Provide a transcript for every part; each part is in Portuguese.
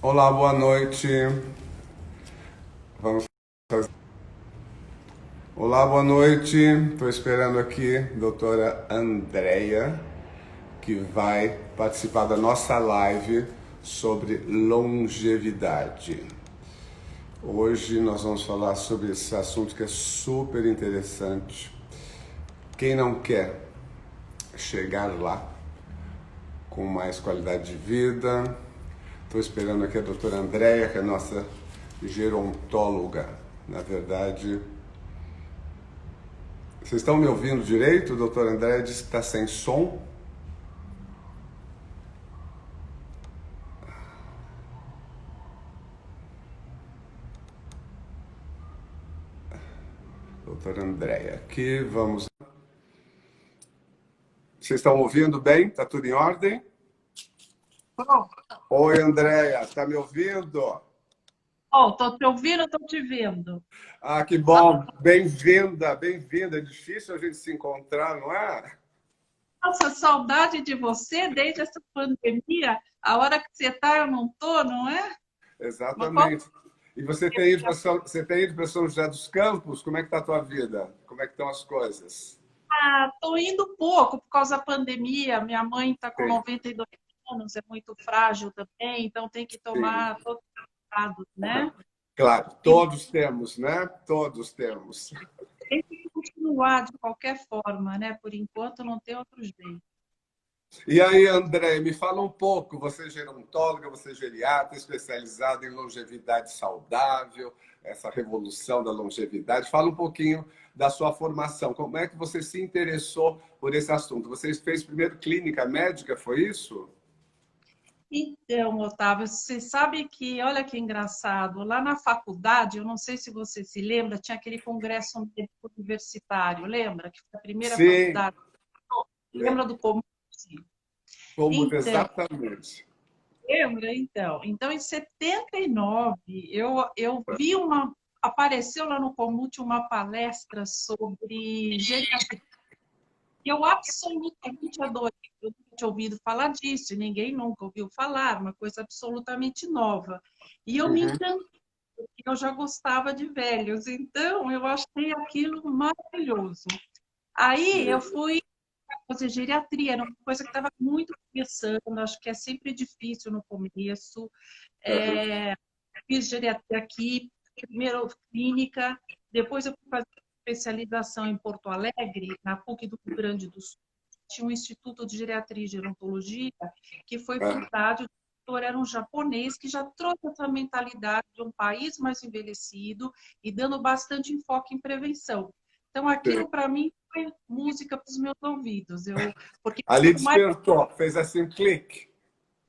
Olá, boa noite. Vamos fazer. Olá, boa noite. Estou esperando aqui a doutora Andrea, que vai participar da nossa live sobre longevidade. Hoje nós vamos falar sobre esse assunto que é super interessante. Quem não quer chegar lá com mais qualidade de vida? Estou esperando aqui a doutora Andrea, que é a nossa gerontóloga. Na verdade, vocês estão me ouvindo direito? O doutor André disse que está sem som. Doutora Andréia, aqui vamos. Vocês estão ouvindo bem? Está tudo em ordem? Bom, Oi, Andréia, está me ouvindo? tô te ouvindo, tô te vendo. Ah, que bom. Bem-vinda, bem-vinda. É difícil a gente se encontrar, não é? Nossa, saudade de você desde essa pandemia. A hora que você tá, eu não tô, não é? Mas qual Exatamente. E você tem ido para São José dos Campos? Como é que está a tua vida? Como é que estão as coisas? tô indo pouco por causa da pandemia. Minha mãe está com Sim, 92 anos, é muito frágil também, então tem que sim. tomar todos os cuidados, né? Claro, E todos temos, né? Todos temos. tem que continuar de qualquer forma, né? Por enquanto não tem outro jeito. E aí, André, me fala um pouco. Você é gerontóloga, você é geriatra, especializada em longevidade saudável, essa revolução da longevidade. Fala um pouquinho da sua formação. Como é que você se interessou por esse assunto? Você fez primeiro clínica médica, foi isso? Então, Otávio, você sabe que, olha que engraçado, lá na faculdade, eu não sei se você se lembra, tinha aquele congresso médico universitário, lembra? Que foi a primeira Sim, faculdade. Lembra lembro. do comum? Como Então, exatamente. lembra? Então, em 79, eu vi apareceu lá no Comute uma palestra sobre geriatria. E eu absolutamente adorei. Eu nunca tinha ouvido falar disso, e ninguém nunca ouviu falar, uma coisa absolutamente nova. E eu me Uhum. encantei, porque eu já gostava de velhos, então eu achei aquilo maravilhoso. Aí eu fui fazer geriatria, era uma coisa que estava muito começando, acho que é sempre difícil no começo. Uhum. Fiz geriatria aqui, primeiro clínica, depois eu fui fazer especialização em Porto Alegre, na PUC do Rio Grande do Sul. Tinha um Instituto de Geriatria e Gerontologia que foi Uhum. fundado, o doutor era um japonês que já trouxe essa mentalidade de um país mais envelhecido e dando bastante enfoque em prevenção. Então, Sim. aquilo para mim foi música para os meus ouvidos. Porque Ali quanto mais despertou, fez assim um clique.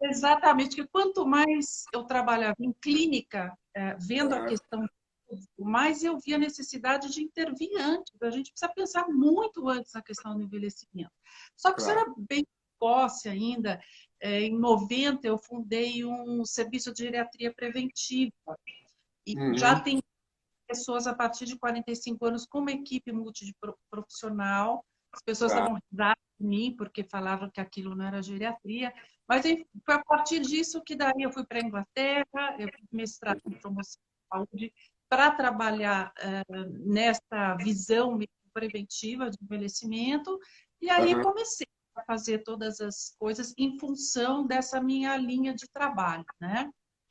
Exatamente, que quanto mais eu trabalhava em clínica, vendo a Uhum. questão, mais eu via a necessidade de intervir antes. A gente precisa pensar muito antes na questão do envelhecimento. Só que isso Claro. era bem precoce ainda. Em 90, eu fundei um serviço de geriatria preventiva. E já Uhum. tem pessoas a partir de 45 anos com uma equipe multiprofissional. As pessoas Tá. estavam risada de mim porque falavam que aquilo não era geriatria. Mas enfim, foi a partir disso que daí eu fui para a Inglaterra, eu fiz mestrado em promoção de saúde para trabalhar nessa visão preventiva de envelhecimento. E aí Uhum. comecei a fazer todas as coisas em função dessa minha linha de trabalho, né?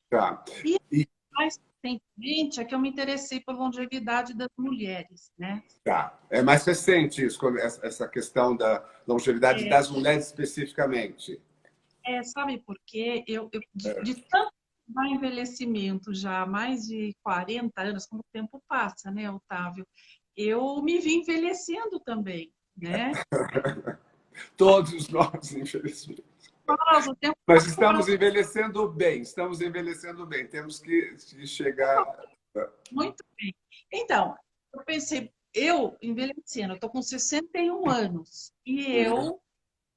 Tá. E E mais recentemente é que eu me interessei por longevidade das mulheres, né? tá. É mais recente isso, essa questão da longevidade É, das mulheres especificamente. sabe por quê? De tanto envelhecimento já há mais de 40 anos, como o tempo passa, né, Otávio? Eu me vi envelhecendo também, né? Todos nós, infelizmente. Nossa, o tempo Mas passa para estamos envelhecendo bem, estamos envelhecendo bem. Temos que chegar. muito bem. Então, eu pensei, eu envelhecendo, eu estou com 61 anos, e Uhum. eu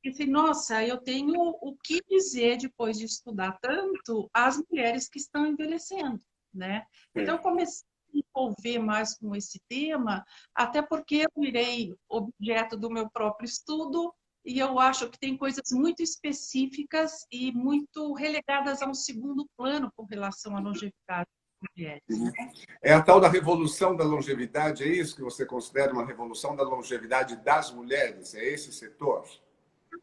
pensei, nossa, eu tenho o que dizer depois de estudar tanto as mulheres que estão envelhecendo, né? Então, eu comecei a me envolver mais com esse tema, até porque eu virei objeto do meu próprio estudo e eu acho que tem coisas muito específicas e muito relegadas a um segundo plano com relação à longevidade das mulheres, né? É a tal da revolução da longevidade, é isso que você considera uma revolução da longevidade das mulheres? É esse setor?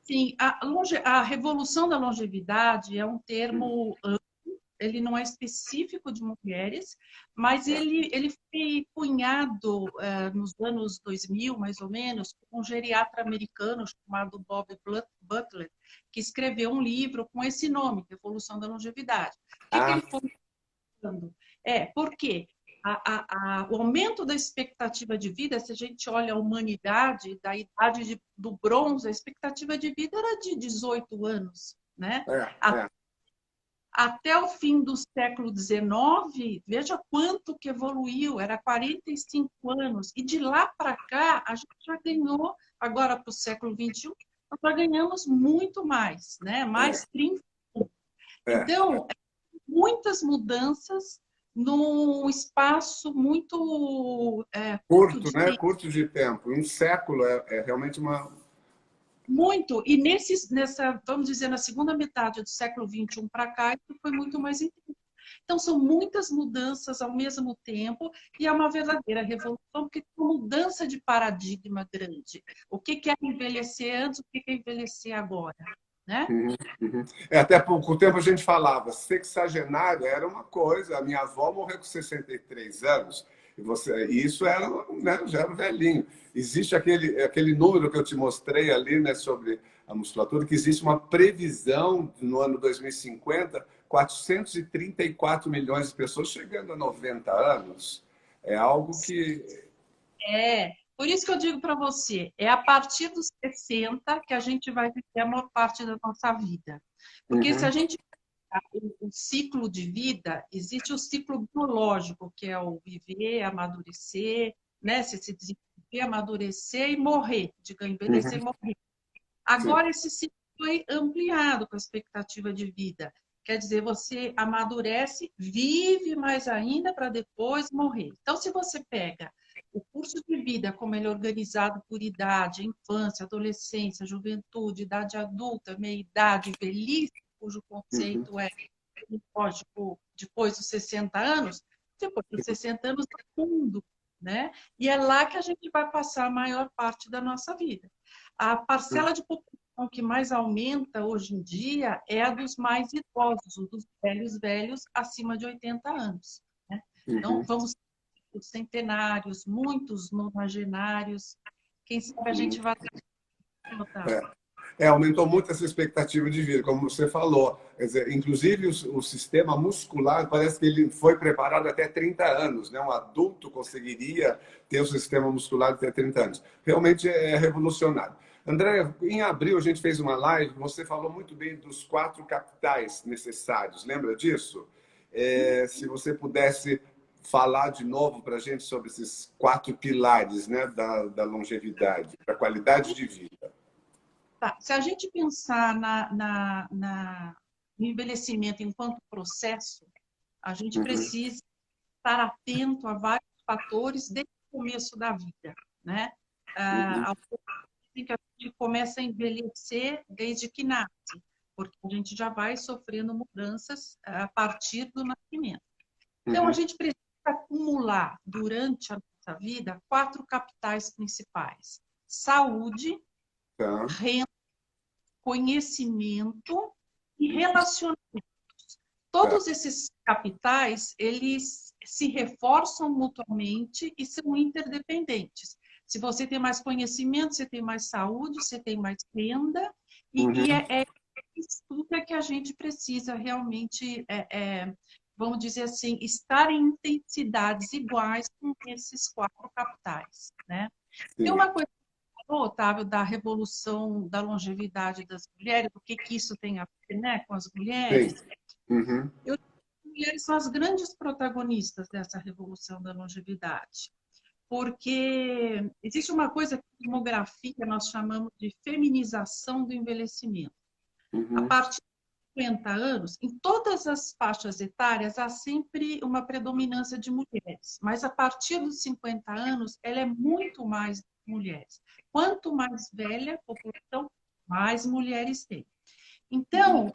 Sim, a revolução da longevidade é um termo, ele não é específico de mulheres, mas ele foi cunhado nos anos 2000, mais ou menos, por um geriatra americano chamado Bob Butler, que escreveu um livro com esse nome, Revolução da Longevidade. O que Ah, ele foi falando? Por quê? O aumento da expectativa de vida, se a gente olha a humanidade, da idade do bronze, a expectativa de vida era de 18 anos, né? é. Até o fim do século XIX, veja quanto que evoluiu, era 45 anos. E de lá para cá, a gente já ganhou, agora para o século XXI, nós já ganhamos muito mais, né? Mais 30. É. Então, muitas mudanças num espaço muito curto Curto, de né? tempo. Curto de tempo. Um século é realmente uma. Muito. E vamos dizer, na segunda metade do século XXI para cá, isso foi muito mais intenso. Então, são muitas mudanças ao mesmo tempo e é uma verdadeira revolução, porque é uma mudança de paradigma grande. O que é envelhecer antes, o que é envelhecer agora, né? Uhum, uhum. Até pouco tempo a gente falava, sexagenário era uma coisa. A minha avó morreu com 63 anos. E isso era, né, já era velhinho. Existe aquele número que eu te mostrei ali, né, sobre a musculatura, que existe uma previsão no ano 2050, 434 milhões de pessoas chegando a 90 anos. É algo que. Por isso que eu digo para você, é a partir dos 60 que a gente vai viver a maior parte da nossa vida. Porque se a Uhum, gente o ciclo de vida, existe o ciclo biológico, que é o viver, amadurecer, né? Se desenvolver, amadurecer e morrer, diga envelhecer e uhum, morrer. sim. Agora, esse ciclo foi ampliado com a expectativa de vida. Quer dizer, você amadurece, vive mais ainda para depois morrer. Então, se você pega o curso de vida, como ele é organizado por idade, infância, adolescência, juventude, idade adulta, meia-idade, velhice, cujo Uhum. conceito é lógico, depois dos 60 anos, depois dos 60 anos é fundo, né? E é lá que a gente vai passar a maior parte da nossa vida. A parcela de população que mais aumenta hoje em dia é a dos mais idosos, dos velhos, velhos acima de 80 anos. Né? Então, Uhum. vamos ter os centenários, muitos nonagenários. Quem sabe a gente vai notar. Aumentou muito essa expectativa de vida, como você falou. Quer dizer, inclusive, o sistema muscular parece que ele foi preparado até 30 anos. Né? Um adulto conseguiria ter o sistema muscular até 30 anos. Realmente é revolucionário. André, em abril a gente fez uma live, você falou muito bem dos 4 capitais necessários. Lembra disso? Se você pudesse falar de novo para a gente sobre esses 4 pilares, né, da longevidade, da qualidade de vida. Tá. Se a gente pensar no envelhecimento enquanto processo, a gente Uhum, precisa estar atento a vários fatores desde o começo da vida, né? uhum, Ao ponto em que a gente começa a envelhecer desde que nasce, porque a gente já vai sofrendo mudanças a partir do nascimento. Então, a uhum. gente precisa acumular durante a nossa vida 4 capitais principais: saúde, Tá. renda, conhecimento e relacionamento. É. Todos esses capitais, eles se reforçam mutuamente e são interdependentes. Se você tem mais conhecimento, você tem mais saúde, você tem mais renda, e Uhum. isso tudo é que a gente precisa realmente, vamos dizer assim, estar em intensidades iguais com esses 4 capitais, né? Tem Sim, uma coisa, Otávio, da revolução da longevidade das mulheres, o que que isso tem a ver, né, com as sim. mulheres? Uhum. Eu, as mulheres são as grandes protagonistas dessa revolução da longevidade, porque existe uma coisa que em demografia nós chamamos de feminização do envelhecimento. A Uhum. partir de 50 anos, em todas as faixas etárias, há sempre uma predominância de mulheres, mas a partir dos 50 anos, ela é muito mais mulheres. Quanto mais velha a população, mais mulheres têm. Então,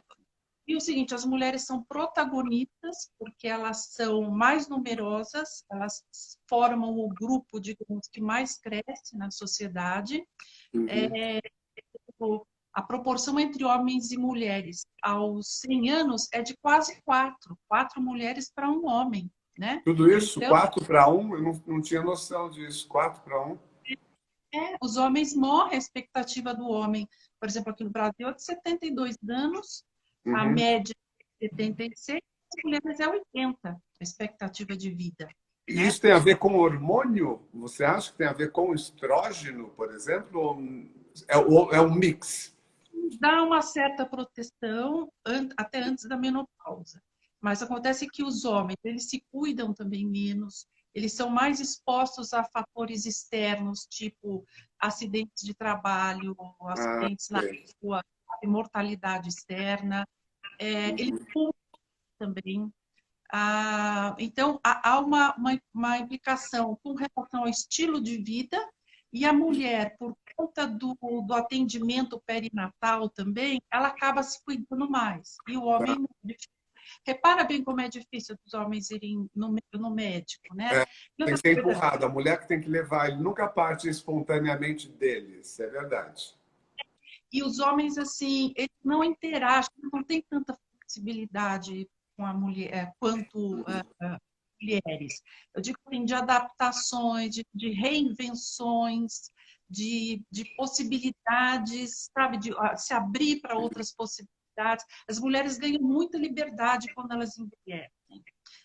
e o seguinte, as mulheres são protagonistas porque elas são mais numerosas, elas formam o grupo, digamos, que mais cresce na sociedade. A proporção entre homens e mulheres aos 100 anos é de quase quatro mulheres para um homem, né? Tudo isso, Então, 4-1, eu não tinha noção disso, 4-1. os homens morrem, a expectativa do homem, por exemplo, aqui no Brasil, é de 72 anos, a Uhum. média é 76, as mulheres é 80, a expectativa de vida, E né? isso tem a ver com hormônio? Você acha que tem a ver com estrógeno, por exemplo? Ou é um mix? Dá uma certa proteção até antes da menopausa. Mas acontece que os homens, eles se cuidam também menos, eles são mais expostos a fatores externos, tipo acidentes de trabalho, Ah, acidentes na sei. rua, mortalidade externa. Eles fumam também. Então, há uma implicação com relação ao estilo de vida e a mulher, por conta do atendimento perinatal também, ela acaba se cuidando mais. E o homem não. Repara bem como é difícil dos homens irem no médico, né? É, E tem outra que ser coisa, empurrado. A mulher que tem que levar, ele nunca parte espontaneamente deles, é verdade. e os homens, assim, eles não interagem, não tem tanta flexibilidade com a mulher quanto mulheres. Eu digo assim, de adaptações, de reinvenções, de possibilidades, sabe, de se abrir para outras possibilidades. As mulheres ganham muita liberdade quando elas envelhecem.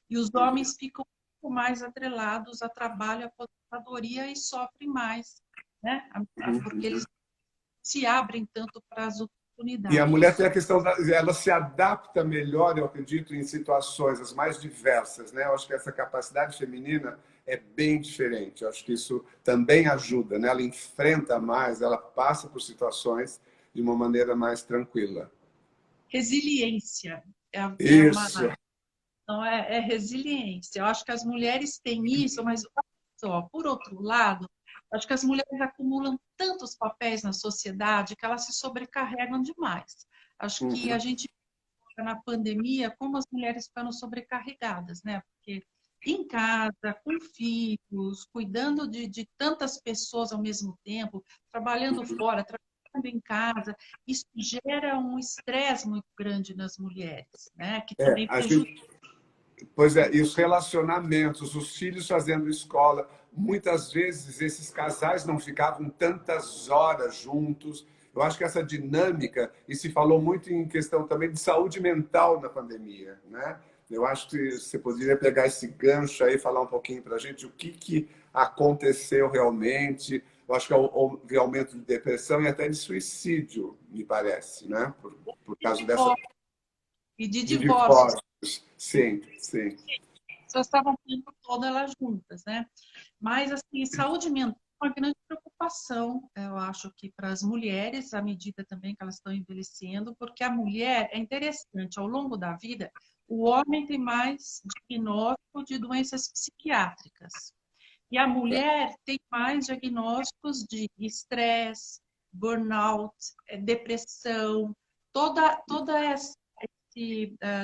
E os homens ficam um pouco mais atrelados a trabalho, a aposentadoria e sofrem mais, né? Porque eles se abrem tanto para as E a mulher tem oportunidades. a questão ela se adapta melhor, eu acredito, em situações as mais diversas, né? Eu acho que essa capacidade feminina é bem diferente. Eu acho que isso também ajuda, né? Ela enfrenta mais, ela passa por situações de uma maneira mais tranquila. Resiliência é uma Isso. não é resiliência. Eu acho que as mulheres têm isso, mas olha só, por outro lado, acho que as mulheres acumulam tantos papéis na sociedade que elas se sobrecarregam demais. Acho que a Uhum. gente na pandemia como as mulheres ficaram sobrecarregadas, né? Porque em casa, com filhos, cuidando de tantas pessoas ao mesmo tempo, trabalhando fora, trabalhando em casa, isso gera um estresse muito grande nas mulheres, né? Que É, também a prejudica. gente, pois é, e os relacionamentos, os filhos fazendo escola, muitas vezes esses casais não ficavam tantas horas juntos. Eu acho que essa dinâmica, e se falou muito em questão também de saúde mental na pandemia, né? Eu acho que você poderia pegar esse gancho aí e falar um pouquinho para a gente o que aconteceu realmente. Eu acho que houve aumento de depressão e até de suicídio, me parece, né? Por De causa dessa divórcio, e de de divórcios. divórcios. Sim, sim. As pessoas estavam tendo todas elas juntas, né? Mas, assim, saúde mental é uma grande preocupação, eu acho que para as mulheres, à medida também que elas estão envelhecendo, porque a mulher, é interessante, ao longo da vida, o homem tem mais diagnóstico de doenças psiquiátricas. E a mulher tem mais diagnósticos de estresse, burnout, depressão, toda essa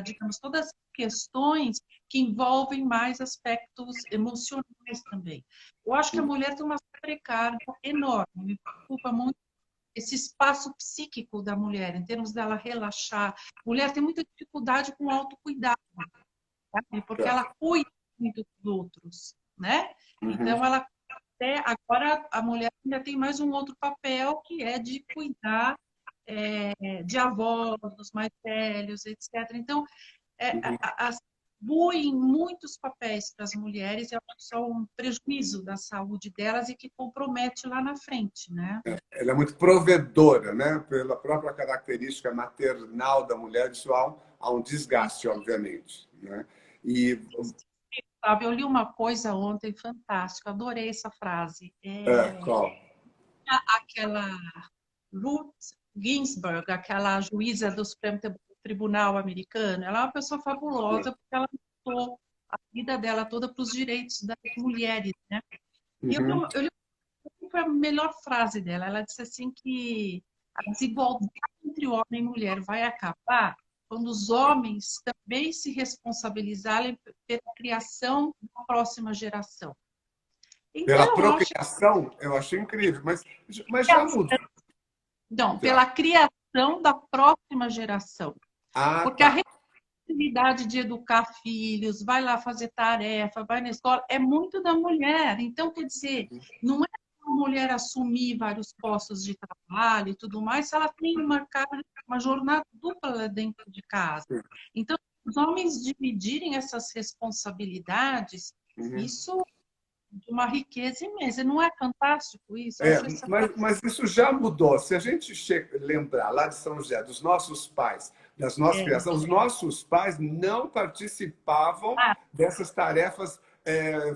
digamos, todas as questões que envolvem mais aspectos emocionais também. Eu acho que a mulher tem uma sobrecarga enorme, me preocupa muito esse espaço psíquico da mulher, em termos dela relaxar. A mulher tem muita dificuldade com o autocuidado, sabe? Porque ela cuida muito dos outros, né? Uhum. Então, ela até agora a mulher ainda tem mais um outro papel que é de cuidar de avós, dos mais velhos, etc. Então, Uhum. atribuem muitos papéis para as mulheres e é só um prejuízo da saúde delas e que compromete lá na frente, né? Ela é muito provedora, né? Pela própria característica maternal da mulher, isso há um desgaste, obviamente. Né? E Sabe, eu li uma coisa ontem fantástica, adorei essa frase. qual? Aquela Ruth Ginsburg, aquela juíza do Supremo Tribunal americano, ela é uma pessoa fabulosa porque ela lutou a vida dela toda para os direitos das mulheres, né? E Uhum. eu li foi a melhor frase dela. Ela disse assim que A desigualdade entre homem e mulher vai acabar quando os homens também se responsabilizarem pela criação da próxima geração. Pela Então, eu acho procriação, eu achei incrível, mas que já mudou. não, Já. pela criação da próxima geração. Ah, Porque a tá. responsabilidade de educar filhos, vai lá fazer tarefa, vai na escola, é muito da mulher. Então, quer dizer, não é a mulher assumir vários postos de trabalho e tudo mais, se ela tem uma jornada dupla dentro de casa. Então, os homens dividirem essas responsabilidades, Uhum. isso é de uma riqueza imensa. Não é fantástico isso? Eu É, acho essa mas isso já mudou. Se a gente lembrar lá de São José, dos nossos pais, das nossas é, criações, os nossos pais não participavam ah, dessas tarefas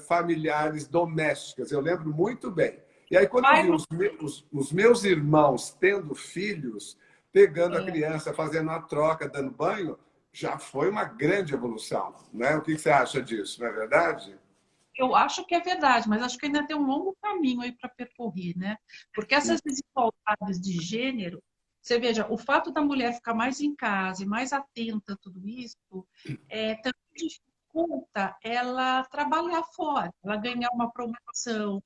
familiares domésticas. Eu lembro muito bem. E aí, quando eu pai vi não os meus irmãos tendo filhos, pegando a é. criança, fazendo a troca, dando banho, já foi uma grande evolução. Né? O que você acha disso, não é verdade? Eu acho que é verdade, mas acho que ainda tem um longo caminho aí para percorrer, né? Porque essas desigualdades de gênero, você veja, o fato da mulher ficar mais em casa e mais atenta a tudo isso, também dificulta ela trabalhar fora, ela ganhar uma promoção,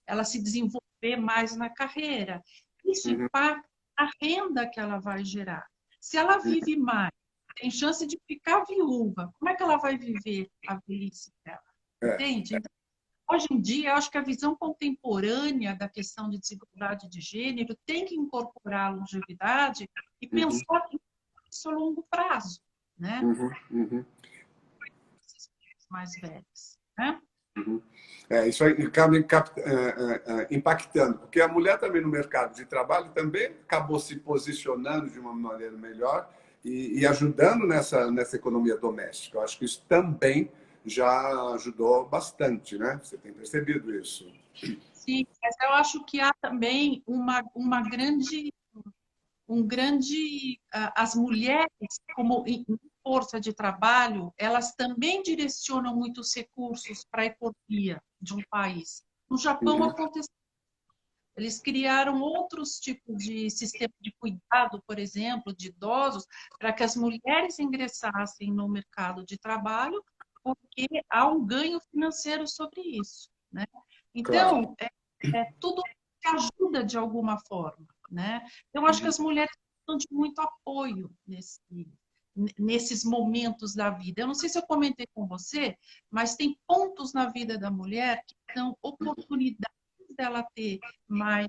ela se desenvolver mais na carreira. Isso Uhum. impacta a renda que ela vai gerar. Se ela vive mais, tem chance de ficar viúva, como é que ela vai viver a velhice dela? É. Entende? Então, hoje em dia, eu acho que a visão contemporânea da questão de desigualdade de gênero tem que incorporar a longevidade e Uhum. pensar isso a longo prazo, né? Uhum. Uhum. Esses mais velhos, né? Uhum. Isso aí acaba impactando, porque a mulher também no mercado de trabalho também acabou se posicionando de uma maneira melhor e ajudando nessa economia doméstica. Eu acho que isso também já ajudou bastante, né? Você tem percebido isso? Sim, mas eu acho que há também as mulheres, como em força de trabalho, elas também direcionam muitos recursos para a economia de um país. No Japão Uhum. aconteceu. Eles criaram outros tipos de sistema de cuidado, por exemplo, de idosos, para que as mulheres ingressassem no mercado de trabalho, porque há um ganho financeiro sobre isso, né? Claro. Então, tudo que ajuda de alguma forma, né? Eu acho que as mulheres precisam de muito apoio nesses momentos da vida. Eu não sei se eu comentei com você, mas tem pontos na vida da mulher que são oportunidades dela ter mais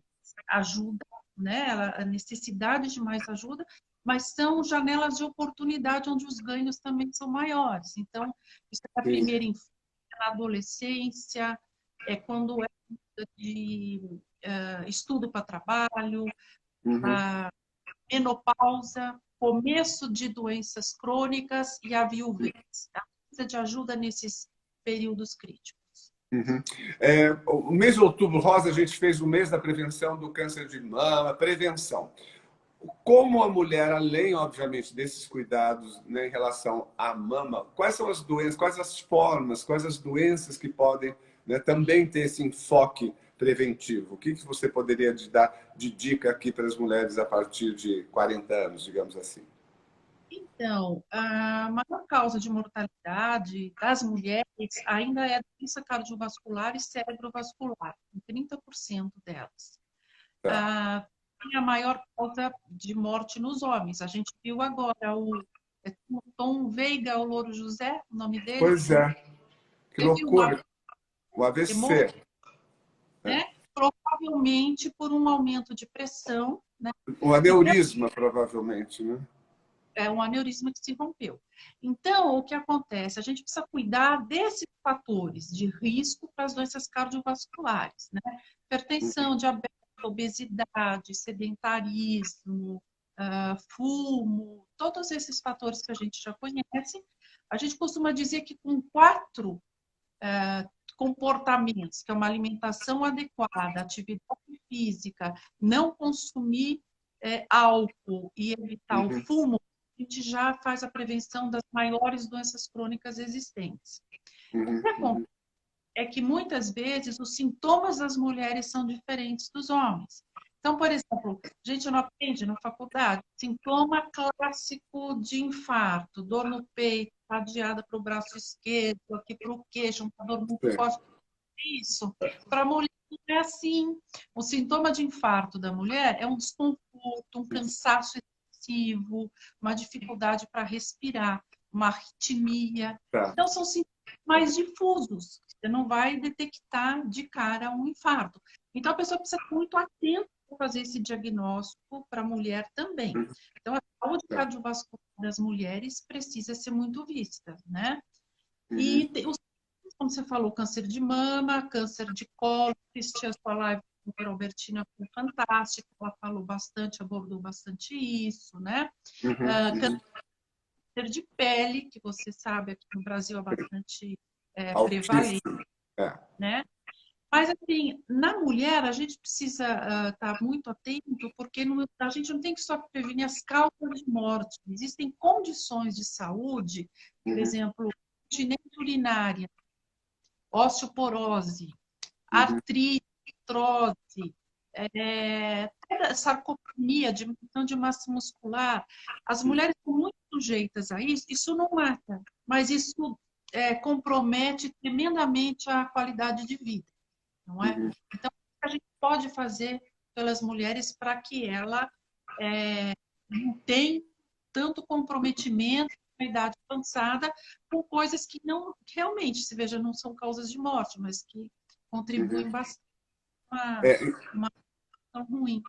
ajuda, né? A necessidade de mais ajuda, mas são janelas de oportunidade onde os ganhos também são maiores. Então, isso é a Sim. primeira infância, na adolescência, é quando é de estudo para trabalho, Uhum. a menopausa, começo de doenças crônicas e a viuvez. A precisa de ajuda nesses períodos críticos. Uhum. O mês de Outubro Rosa, a gente fez o mês da prevenção do câncer de mama, prevenção. Como a mulher, além, obviamente, desses cuidados, né, em relação à mama, quais são as doenças, quais as formas, quais as doenças que podem, né, também ter esse enfoque preventivo? O que você poderia dar de dica aqui para as mulheres a partir de 40 anos, digamos assim? Então, a maior causa de mortalidade das mulheres ainda é a doença cardiovascular e cerebrovascular, em 30% delas. Tá. E a maior causa de morte nos homens. A gente viu agora o Tom Veiga, o Louro José, o nome dele, Pois é, que teve um loucura. O morreu, AVC, né? Provavelmente por um aumento de pressão, né? o E aneurisma, provavelmente, né? é um aneurisma que se rompeu. Então, o que acontece? A gente precisa cuidar desses fatores de risco para as doenças cardiovasculares, né? Hipertensão, diabetes, obesidade, sedentarismo, fumo, todos esses fatores que a gente já conhece. A gente costuma dizer que com 4 comportamentos, que é uma alimentação adequada, atividade física, não consumir álcool e evitar o Uhum, fumo, a gente já faz a prevenção das maiores doenças crônicas existentes. O uhum, que acontece é que muitas vezes os sintomas das mulheres são diferentes dos homens. Então, por exemplo, a gente não aprende na faculdade, sintoma clássico de infarto, dor no peito, radiada para o braço esquerdo, aqui para o queixo, uma dor muito Sim. forte. Isso. Para a mulher não é assim. O sintoma de infarto da mulher é um desconforto, um cansaço excessivo, uma dificuldade para respirar, uma arritmia. Tá. Então, são sintomas mais difusos. Você não vai detectar de cara um infarto. Então, a pessoa precisa estar muito atenta para fazer esse diagnóstico para a mulher também. Então, a saúde Tá. cardiovascular das mulheres precisa ser muito vista, né? Uhum. E os, como você falou, câncer de mama, câncer de colo, assisti a sua live com a doutora Albertina, foi fantástica, ela falou bastante, abordou bastante isso, né? Uhum. Uhum. Câncer de pele, que você sabe aqui no Brasil é bastante prevalente, Altíssimo. É. né? Mas, assim, na mulher, a gente precisa estar muito atento, porque a gente não tem que só prevenir as causas de morte. Existem condições de saúde, por Uhum. exemplo, incontinência urinária, osteoporose, Uhum. artrite, artrose, sarcopenia, diminuição de massa muscular. As mulheres são muito sujeitas a isso. Isso não mata, mas isso compromete tremendamente a qualidade de vida, não é? Uhum. Então, o que a gente pode fazer pelas mulheres para que ela não tenha tanto comprometimento na idade avançada com coisas que não realmente, se veja, não são causas de morte, mas que Uhum. contribuem bastante para É, uma situação ruim. Uhum.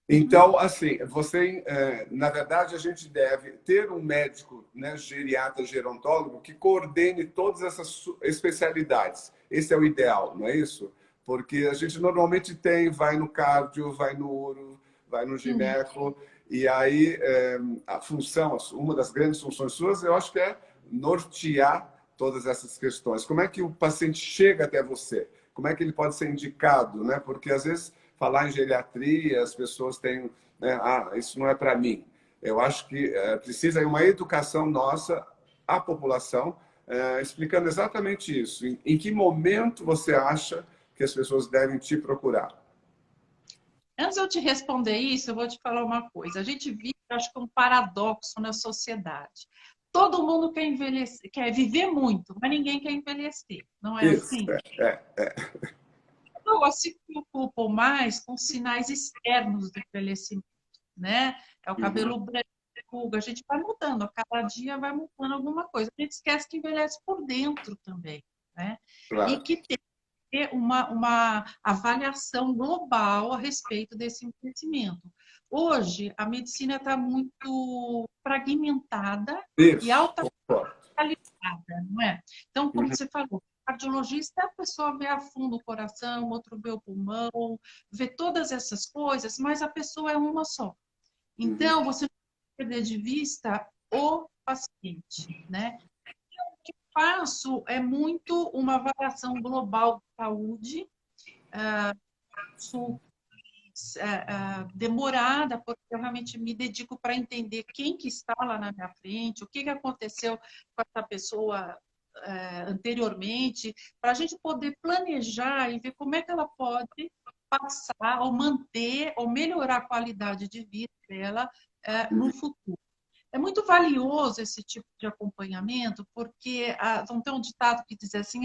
então, assim, você, na verdade, a gente deve ter um médico, né, geriatra, gerontólogo, que coordene todas essas especialidades. Esse é o ideal, não é isso? Porque a gente normalmente tem, vai no cardio, vai no uro, vai no Sim. gineco, e aí a função, uma das grandes funções suas, eu acho que é nortear todas essas questões. Como é que o paciente chega até você? Como é que ele pode ser indicado, né? Porque às vezes falar em geriatria, as pessoas têm, né, isso não é para mim. Eu acho que precisa de uma educação nossa à população, explicando exatamente isso. Em que momento você acha que as pessoas devem te procurar? Antes de eu te responder isso, eu vou te falar uma coisa. A gente vive, acho que um paradoxo na sociedade. Todo mundo quer envelhecer, quer viver muito, mas ninguém quer envelhecer. Não é Isso, assim? é. Pessoas se preocupam mais com sinais externos do envelhecimento, né? É o Uhum, cabelo branco, ruga, a gente vai mudando, a cada dia vai mudando alguma coisa. A gente esquece que envelhece por dentro também, né? E claro. que tem uma avaliação global a respeito desse envelhecimento. Hoje, a medicina está muito fragmentada e Isso, altamente concordo. qualificada, não é? Então, como Uhum, você falou, cardiologista, a pessoa vê a fundo o coração, outro vê o pulmão, vê todas essas coisas, mas a pessoa é uma só. uhum, Então, você não pode perder de vista o paciente, né? O que eu faço é muito uma avaliação global de saúde, sou demorada, porque eu realmente me dedico para entender quem que está lá na minha frente, o que aconteceu com essa pessoa anteriormente, para a gente poder planejar e ver como é que ela pode passar ou manter ou melhorar a qualidade de vida dela no uhum. futuro. É muito valioso esse tipo de acompanhamento, porque vão ter um ditado que diz assim,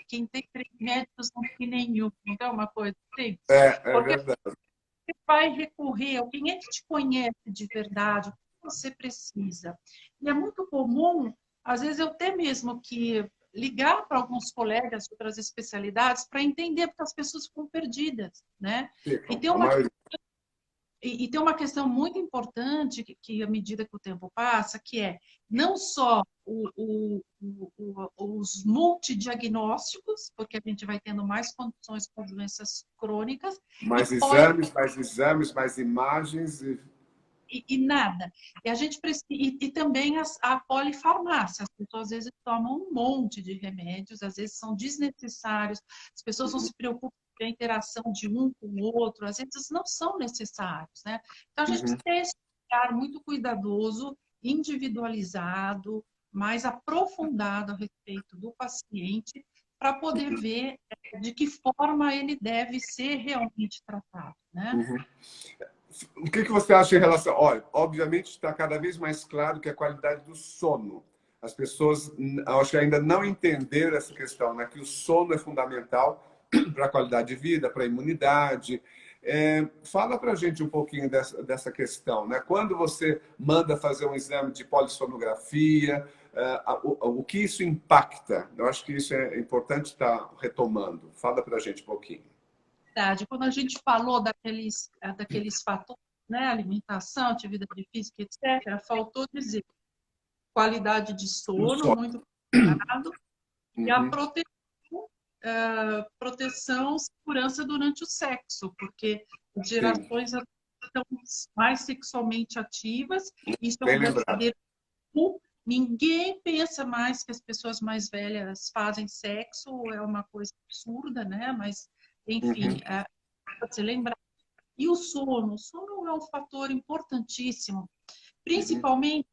quem tem três médicos não tem nenhum, não é uma coisa assim? É Porque verdade. você vai recorrer a quem é que te conhece de verdade, o que você precisa. E é muito comum, às vezes eu ter mesmo que ligar para alguns colegas de outras especialidades para entender, porque as pessoas ficam perdidas, né? E Ficam, tem a uma maioria. tem uma questão muito importante à medida que o tempo passa, que é não só os multidiagnósticos, porque a gente vai tendo mais condições com doenças crônicas, e pode Mais exames, mais imagens e e nada. E a gente precisa, e também a polifarmácia. As pessoas às vezes tomam um monte de remédios, às vezes são desnecessários, as pessoas não se preocupam com a interação de um com o outro, às vezes não são necessários, né? Então a gente uhum, precisa ter esse olhar muito cuidadoso, individualizado, mais aprofundado a respeito do paciente, para poder ver de que forma ele deve ser realmente tratado, né? Uhum. O que você acha em relação... Olha, obviamente está cada vez mais claro que a qualidade do sono. As pessoas, acho que ainda não entenderam essa questão, né? Que o sono é fundamental para a qualidade de vida, para a imunidade. Fala para a gente um pouquinho dessa questão, né? Quando você manda fazer um exame de polissonografia, o que isso impacta? Eu acho que isso é importante estar retomando. Fala para a gente um pouquinho. Verdade. Quando a gente falou daqueles fatores, né, alimentação, atividade física, etc., faltou dizer qualidade de No sono, sono. muito cuidado, e a Uhum. proteção, segurança durante o sexo, porque as Sim, gerações estão mais sexualmente ativas, isso é bem um lembrado. verdadeiro tabu. Ninguém pensa mais que as pessoas mais velhas fazem sexo, é uma coisa absurda, né? Mas, enfim, Uhum. pode ser lembrado. E o sono é um fator importantíssimo, Uhum. principalmente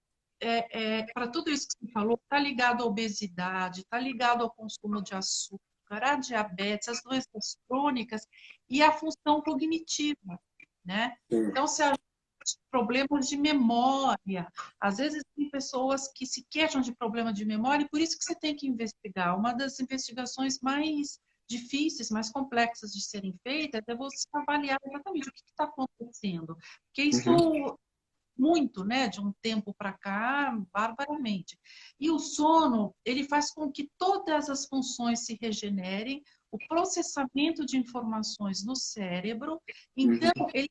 para tudo isso que você falou, está ligado à obesidade, está ligado ao consumo de açúcar, à diabetes, às doenças crônicas e à função cognitiva, né? Sim. Então, se a problemas de memória. Às vezes tem pessoas que se queixam de problema de memória e por isso que você tem que investigar. Uma das investigações mais difíceis, mais complexas de serem feitas é você avaliar exatamente o que está acontecendo. Porque Uhum. isso muito, né, de um tempo para cá, barbaramente. E o sono, ele faz com que todas as funções se regenerem, o processamento de informações no cérebro, então Uhum. ele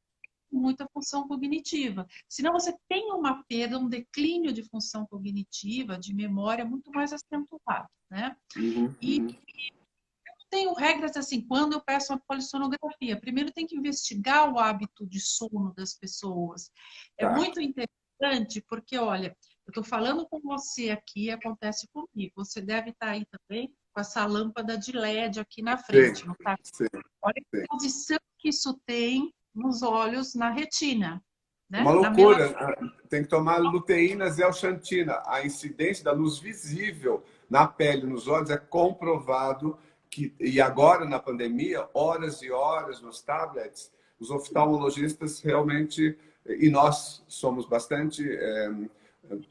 muita função cognitiva. Senão você tem uma perda, um declínio de função cognitiva, de memória muito mais acentuado, né? Uhum. E Uhum. eu tenho regras assim, quando eu peço uma polissonografia, primeiro tem que investigar o hábito de sono das pessoas. É Tá. muito interessante porque, olha, eu estou falando com você aqui, acontece comigo. Você deve estar aí também com essa lâmpada de LED aqui na Sim, frente, não está? sim, Olha sim. a posição que isso tem nos olhos, na retina, Uma né? Na loucura. melatonina. Tem que tomar luteína zeaxantina. A incidência da luz visível na pele, nos olhos, é comprovado que, e agora na pandemia, horas e horas nos tablets, os oftalmologistas realmente, e nós somos bastante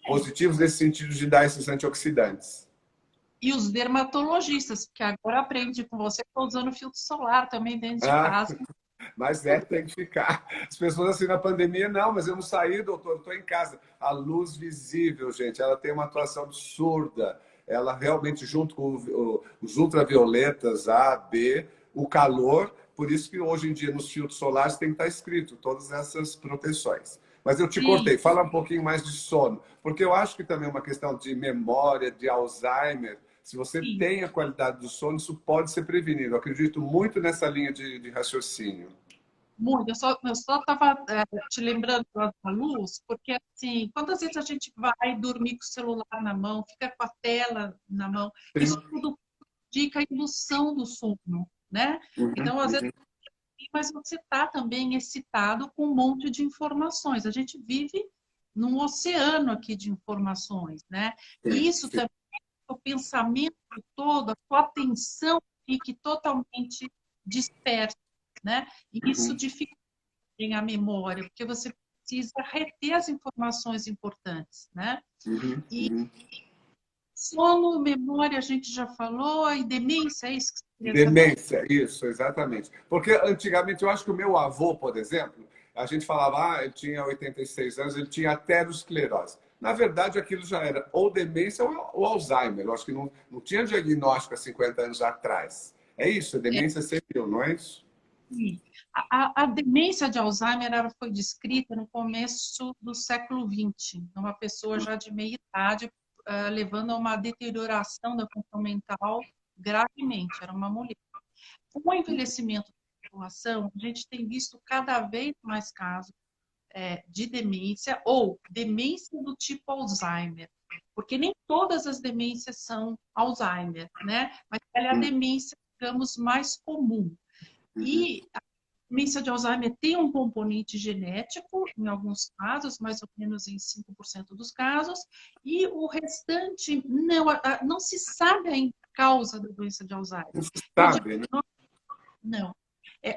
positivos nesse sentido de dar esses antioxidantes. E os dermatologistas, que agora aprende com você, estou usando filtro solar também dentro de Ah, casa. mas tem que ficar. As pessoas assim na pandemia, não, mas eu não saí, doutor, estou em casa. A luz visível, gente, ela tem uma atuação absurda. Ela realmente, junto com os ultravioletas A, B, o calor, por isso que hoje em dia nos filtros solares tem que estar escrito todas essas proteções. Mas eu te Sim, cortei, fala um pouquinho mais de sono, porque eu acho que também é uma questão de memória, de Alzheimer. Se você sim. tem a qualidade do sono, isso pode ser prevenido. Eu acredito muito nessa linha de raciocínio. Muito. Eu só estava te lembrando da luz, porque assim, quantas vezes a gente vai dormir com o celular na mão, fica com a tela na mão, isso Sim. tudo indica a indução do sono, né? Uhum, Então, às vezes, uhum. mas você está também excitado com um monte de informações. A gente vive num oceano aqui de informações, né? Sim, E isso sim. também, o pensamento todo, a sua atenção fique totalmente dispersa, né? E isso Uhum, dificulta a memória, porque você precisa reter as informações importantes, né? uhum, E uhum. sono, memória, a gente já falou, e demência, é isso que você queria saber? Demência, isso, exatamente. Porque antigamente, eu acho que o meu avô, por exemplo, a gente falava, ele tinha 86 anos, ele tinha aterosclerose. Na verdade, aquilo já era ou demência ou Alzheimer. Eu acho que não tinha diagnóstico há 50 anos atrás. É isso, a demência senil, não é isso? Sim. A demência de Alzheimer ela foi descrita no começo do século XX, numa pessoa já de meia idade, levando a uma deterioração da função mental gravemente. Era uma mulher. Com o envelhecimento da população, a gente tem visto cada vez mais casos de demência ou demência do tipo Alzheimer, porque nem todas as demências são Alzheimer, né? Mas ela é a Uhum, demência, digamos, mais comum. uhum, E a demência de Alzheimer tem um componente genético, em alguns casos, mais ou menos em 5% dos casos, e o restante não se sabe ainda causa da doença de Alzheimer. Não se E o sabe, né? diagnóstico, não.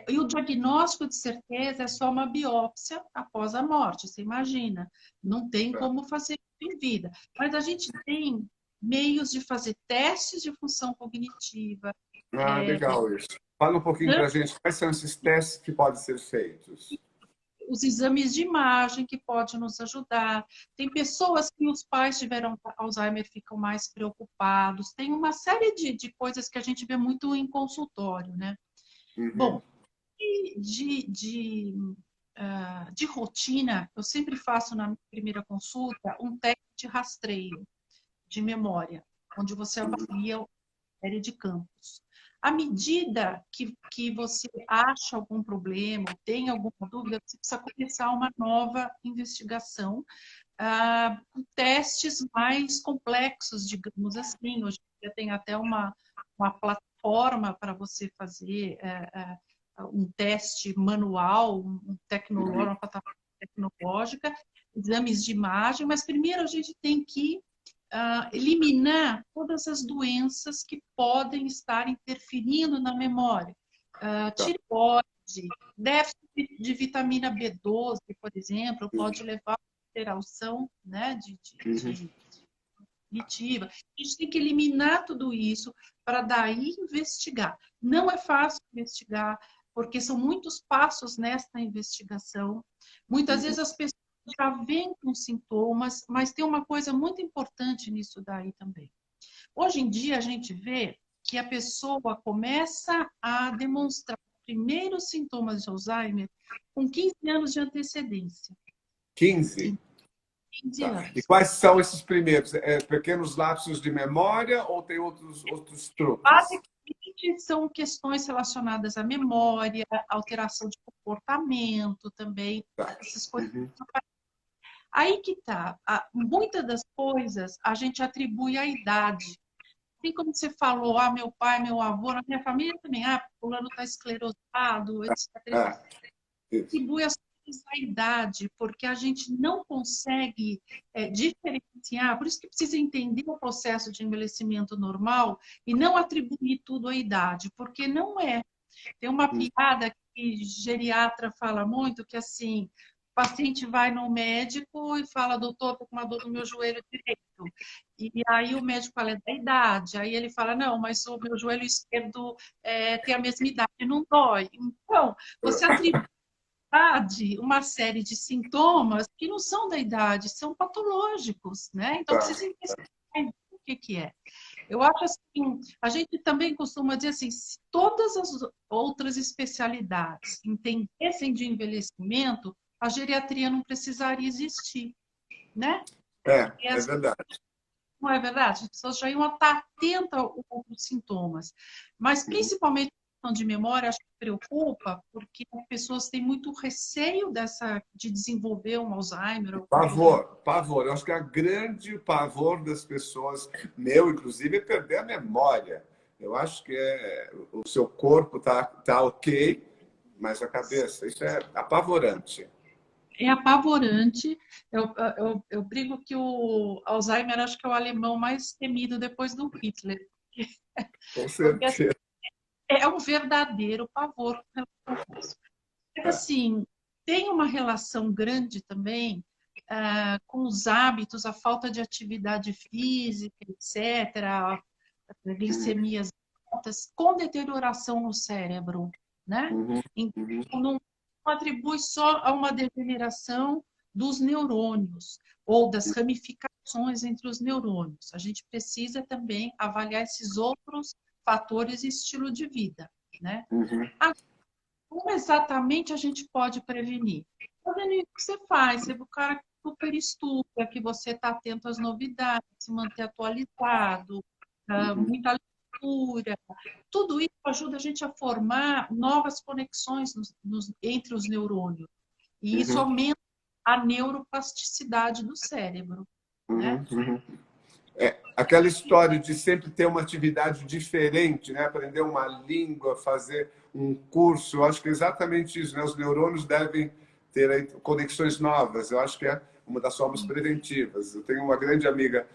E o diagnóstico, de certeza, é só uma biópsia após a morte, você imagina. Não tem Tá. como fazer em vida. Mas a gente tem meios de fazer testes de função cognitiva, Ah, legal isso. Fala um pouquinho para a gente, quais são esses testes que podem ser feitos? os exames de imagem que podem nos ajudar. Tem pessoas que os pais tiveram Alzheimer ficam mais preocupados. Tem uma série de coisas que a gente vê muito em consultório, né? Uhum. Bom, de rotina, eu sempre faço na primeira consulta um teste de rastreio de memória, onde você avalia a série de campos. À medida que você acha algum problema, ou tem alguma dúvida, você precisa começar uma nova investigação, com testes mais complexos, digamos assim. Hoje em dia tem até uma plataforma para você fazer um teste manual, uma plataforma tecnológica, exames de imagem, mas primeiro a gente tem que eliminar todas as doenças que podem estar interferindo na memória. Tireoide, déficit de vitamina B12, por exemplo, pode levar a alteração, né, cognitiva. A gente tem que eliminar tudo isso para daí investigar. Não é fácil investigar, porque são muitos passos nesta investigação. Muitas vezes as pessoas já vêm com sintomas, mas tem uma coisa muito importante nisso daí também. Hoje em dia a gente vê que a pessoa começa a demonstrar os primeiros sintomas de Alzheimer com 15 anos de antecedência. 15? 15 Tá. E anos. quais são esses primeiros? Pequenos lapsos de memória ou tem outros truques? Basicamente, são questões relacionadas à memória, alteração de comportamento também, Tá. essas coisas. Uhum. Aí que tá. Muitas das coisas a gente atribui à idade. Assim como você falou, meu pai, meu avô, na minha família também, fulano está esclerosado, etc. Ah, isso. Atribui as coisas à idade, porque a gente não consegue diferenciar, por isso que precisa entender o processo de envelhecimento normal e não atribuir tudo à idade, porque não é. Tem uma piada que geriatra fala muito, que assim, o paciente vai no médico e fala, doutor, tô com uma dor no meu joelho direito. E aí o médico fala, é da idade. Aí ele fala, não, mas o meu joelho esquerdo tem a mesma idade, não dói. Então, você atribui à idade uma série de sintomas que não são da idade, são patológicos, né? Então, Tá. precisa entender o que é. Eu acho assim, a gente também costuma dizer assim, se todas as outras especialidades entendessem de envelhecimento, a geriatria não precisaria existir, né? É verdade. Não é verdade? As pessoas já iam estar atentas aos sintomas. Mas, Uhum. principalmente a questão de memória, acho que preocupa, porque as pessoas têm muito receio de desenvolver um Alzheimer. Ou algum problema. Pavor. Eu acho que a grande pavor das pessoas, meu inclusive, é perder a memória. Eu acho que o seu corpo tá ok, mas a cabeça, isso é apavorante. É apavorante. Eu brigo que o Alzheimer acho que é o alemão mais temido depois do Hitler. Com Porque assim, certeza. é um verdadeiro pavor com relação a isso. Mas, assim, tem uma relação grande também com os hábitos, a falta de atividade física, etc., glicemias altas, com deterioração no cérebro, né? Uhum, uhum, Então, não atribui só a uma degeneração dos neurônios ou das ramificações entre os neurônios. A gente precisa também avaliar esses outros fatores e estilo de vida, né? uhum. Como exatamente a gente pode prevenir? Fazendo isso que você faz, você é o cara que super estuda, que você está atento às novidades, se manter atualizado, muita leitura. Tudo isso ajuda a gente a formar novas conexões entre os neurônios. E isso Uhum, aumenta a neuroplasticidade do cérebro, né? uhum, uhum. Aquela história de sempre ter uma atividade diferente, né? Aprender uma língua, fazer um curso, eu acho que é exatamente isso, né? Os neurônios devem ter aí conexões novas. Eu acho que é uma das formas preventivas. Eu tenho uma grande amiga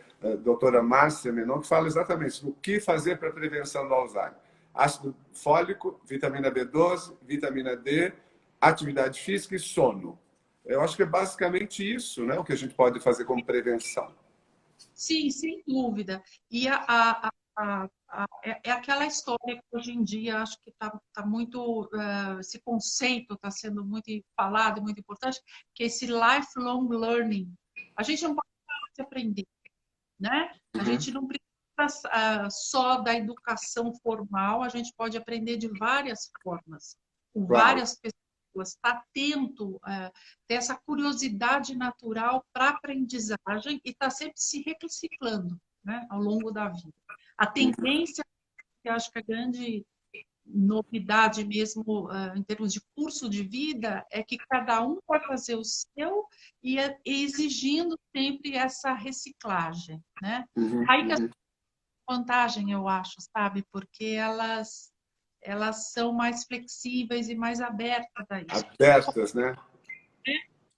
doutora Márcia Menon, que fala exatamente o que fazer para a prevenção do Alzheimer. Ácido fólico, vitamina B12, vitamina D, atividade física e sono. Eu acho que é basicamente isso, né, o que a gente pode fazer como prevenção. Sim, sem dúvida. E é aquela história que hoje em dia acho que tá muito, esse conceito está sendo muito falado e muito importante, que é esse lifelong learning. A gente não pode parar de aprender, né? A gente não precisa só da educação formal, a gente pode aprender de várias formas, com Claro. várias pessoas, estar atento, ter essa curiosidade natural para aprendizagem e estar sempre se reciclando, né, ao longo da vida. A tendência, que eu acho que a grande novidade mesmo em termos de curso de vida é que cada um vai fazer o seu e exigindo sempre essa reciclagem, né? Aí que a vantagem, eu acho, sabe? Porque elas são mais flexíveis e mais abertas a isso. Abertas, né?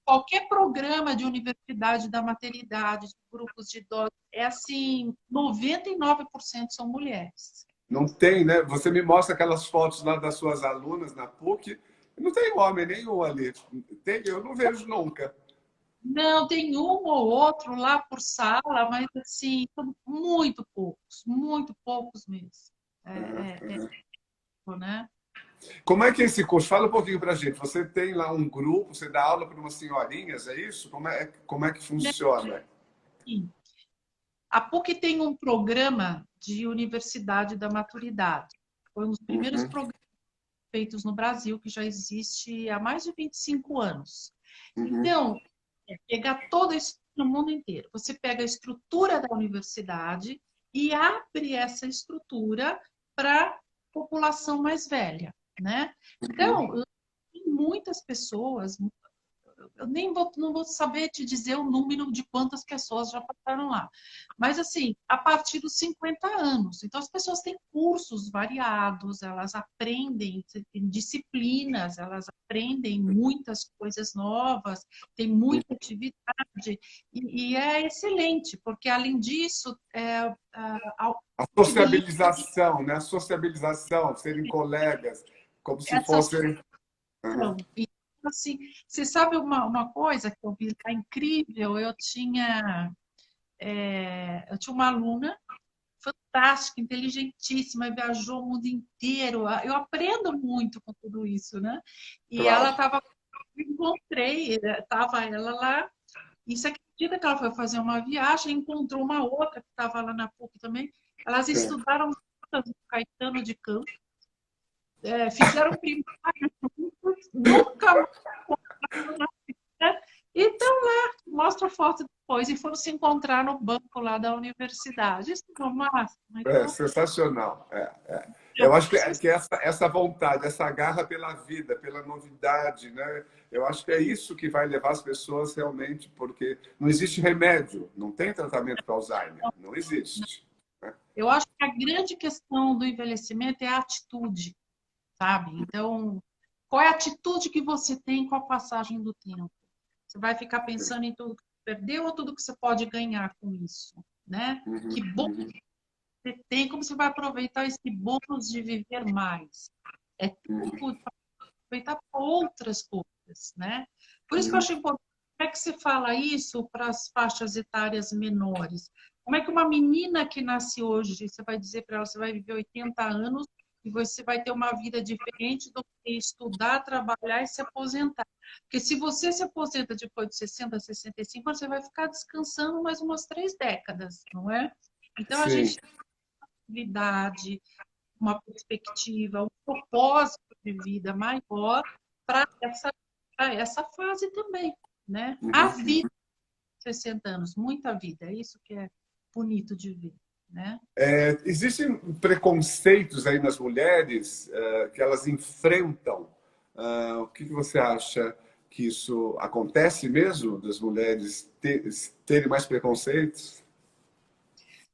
Qualquer programa de universidade da maternidade, de grupos de idosos, é assim, 99% são mulheres. Não tem, né? Você me mostra aquelas fotos lá das suas alunas na PUC, não tem homem nenhum ali. Tem, eu não vejo nunca. Não, tem um ou outro lá por sala, mas assim, são muito poucos mesmo. Né? Como é que é esse curso? Fala um pouquinho para a gente. Você tem lá um grupo, você dá aula para umas senhorinhas, é isso? Como é que funciona? Sim. A PUC tem um programa de Universidade da Maturidade. Foi um dos primeiros programas feitos no Brasil, que já existe há mais de 25 anos. Então, pegar todo isso no mundo inteiro. Você pega a estrutura da universidade e abre essa estrutura para a população mais velha, né? Então, tem muitas pessoas, eu nem não vou saber te dizer o número de quantas pessoas já passaram lá. Mas, assim, a partir dos 50 anos. Então, as pessoas têm cursos variados, elas aprendem disciplinas, elas aprendem muitas coisas novas, tem muita atividade. E é excelente, porque, além disso, A sociabilização, né? A sociabilização, serem colegas, como se fossem... Assim, você sabe uma coisa que eu vi lá incrível? Eu tinha uma aluna fantástica, inteligentíssima, viajou o mundo inteiro. Eu aprendo muito com tudo isso, né? E ela Claro. estava, encontrei, estava ela lá, e você acredita que ela foi fazer uma viagem, encontrou uma outra que estava lá na PUC também. Elas estudaram juntas no Caetano de Campos, fizeram primário juntas, nunca mais e estão lá, mostra a foto depois, e foram se encontrar no banco lá da universidade. Isso é o máximo. É Então, sensacional. Eu acho que essa vontade, essa garra pela vida, pela novidade, né? Eu acho que é isso que vai levar as pessoas realmente, porque não existe remédio, não tem tratamento para Alzheimer, não existe. eu acho que a grande questão do envelhecimento é a atitude, sabe? Então, qual é a atitude que você tem com a passagem do tempo? Você vai ficar pensando em tudo que você perdeu ou tudo que você pode ganhar com isso, né? Que bom você tem, como você vai aproveitar esse bônus de viver mais? É tempo para aproveitar para outras coisas, né? Por isso que eu acho importante, como é que você fala isso para as faixas etárias menores? Como é que uma menina que nasce hoje, você vai dizer para ela, você vai viver 80 anos e você vai ter uma vida diferente do que estudar, trabalhar e se aposentar? Porque se você se aposenta depois de 60, 65, você vai ficar descansando mais umas 3 décadas, não é? Então, a Sim. gente atividade, uma perspectiva, um propósito de vida maior para essa fase também, né? A vida, 60 anos, muita vida, é isso que é bonito de ver, né? Existem preconceitos aí nas mulheres que elas enfrentam. O que você acha que isso acontece mesmo, das mulheres terem mais preconceitos?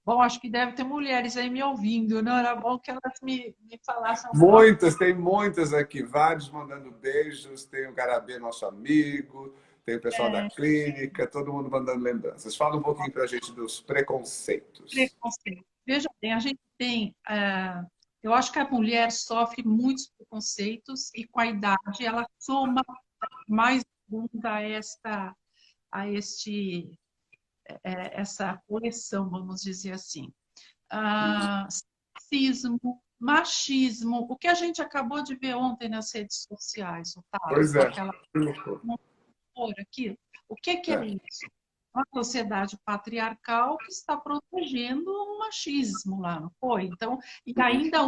Bom, acho que deve ter mulheres aí me ouvindo, não era bom que elas me falassem um pouco. Tem muitas aqui, vários mandando beijos. Tem o Garabê, nosso amigo. tem o pessoal da clínica, todo mundo mandando lembranças. Fala um pouquinho para a gente dos preconceitos. Preconceito. Veja bem, a gente tem. Eu acho que a mulher sofre muitos preconceitos e com a idade ela soma mais ainda a essa coleção, vamos dizer assim. Sexismo, machismo, o que a gente acabou de ver ontem nas redes sociais, Otávio, Pois com é. aquela aqui. O que é isso? Uma sociedade patriarcal que está protegendo o machismo lá, não foi? Então, e ainda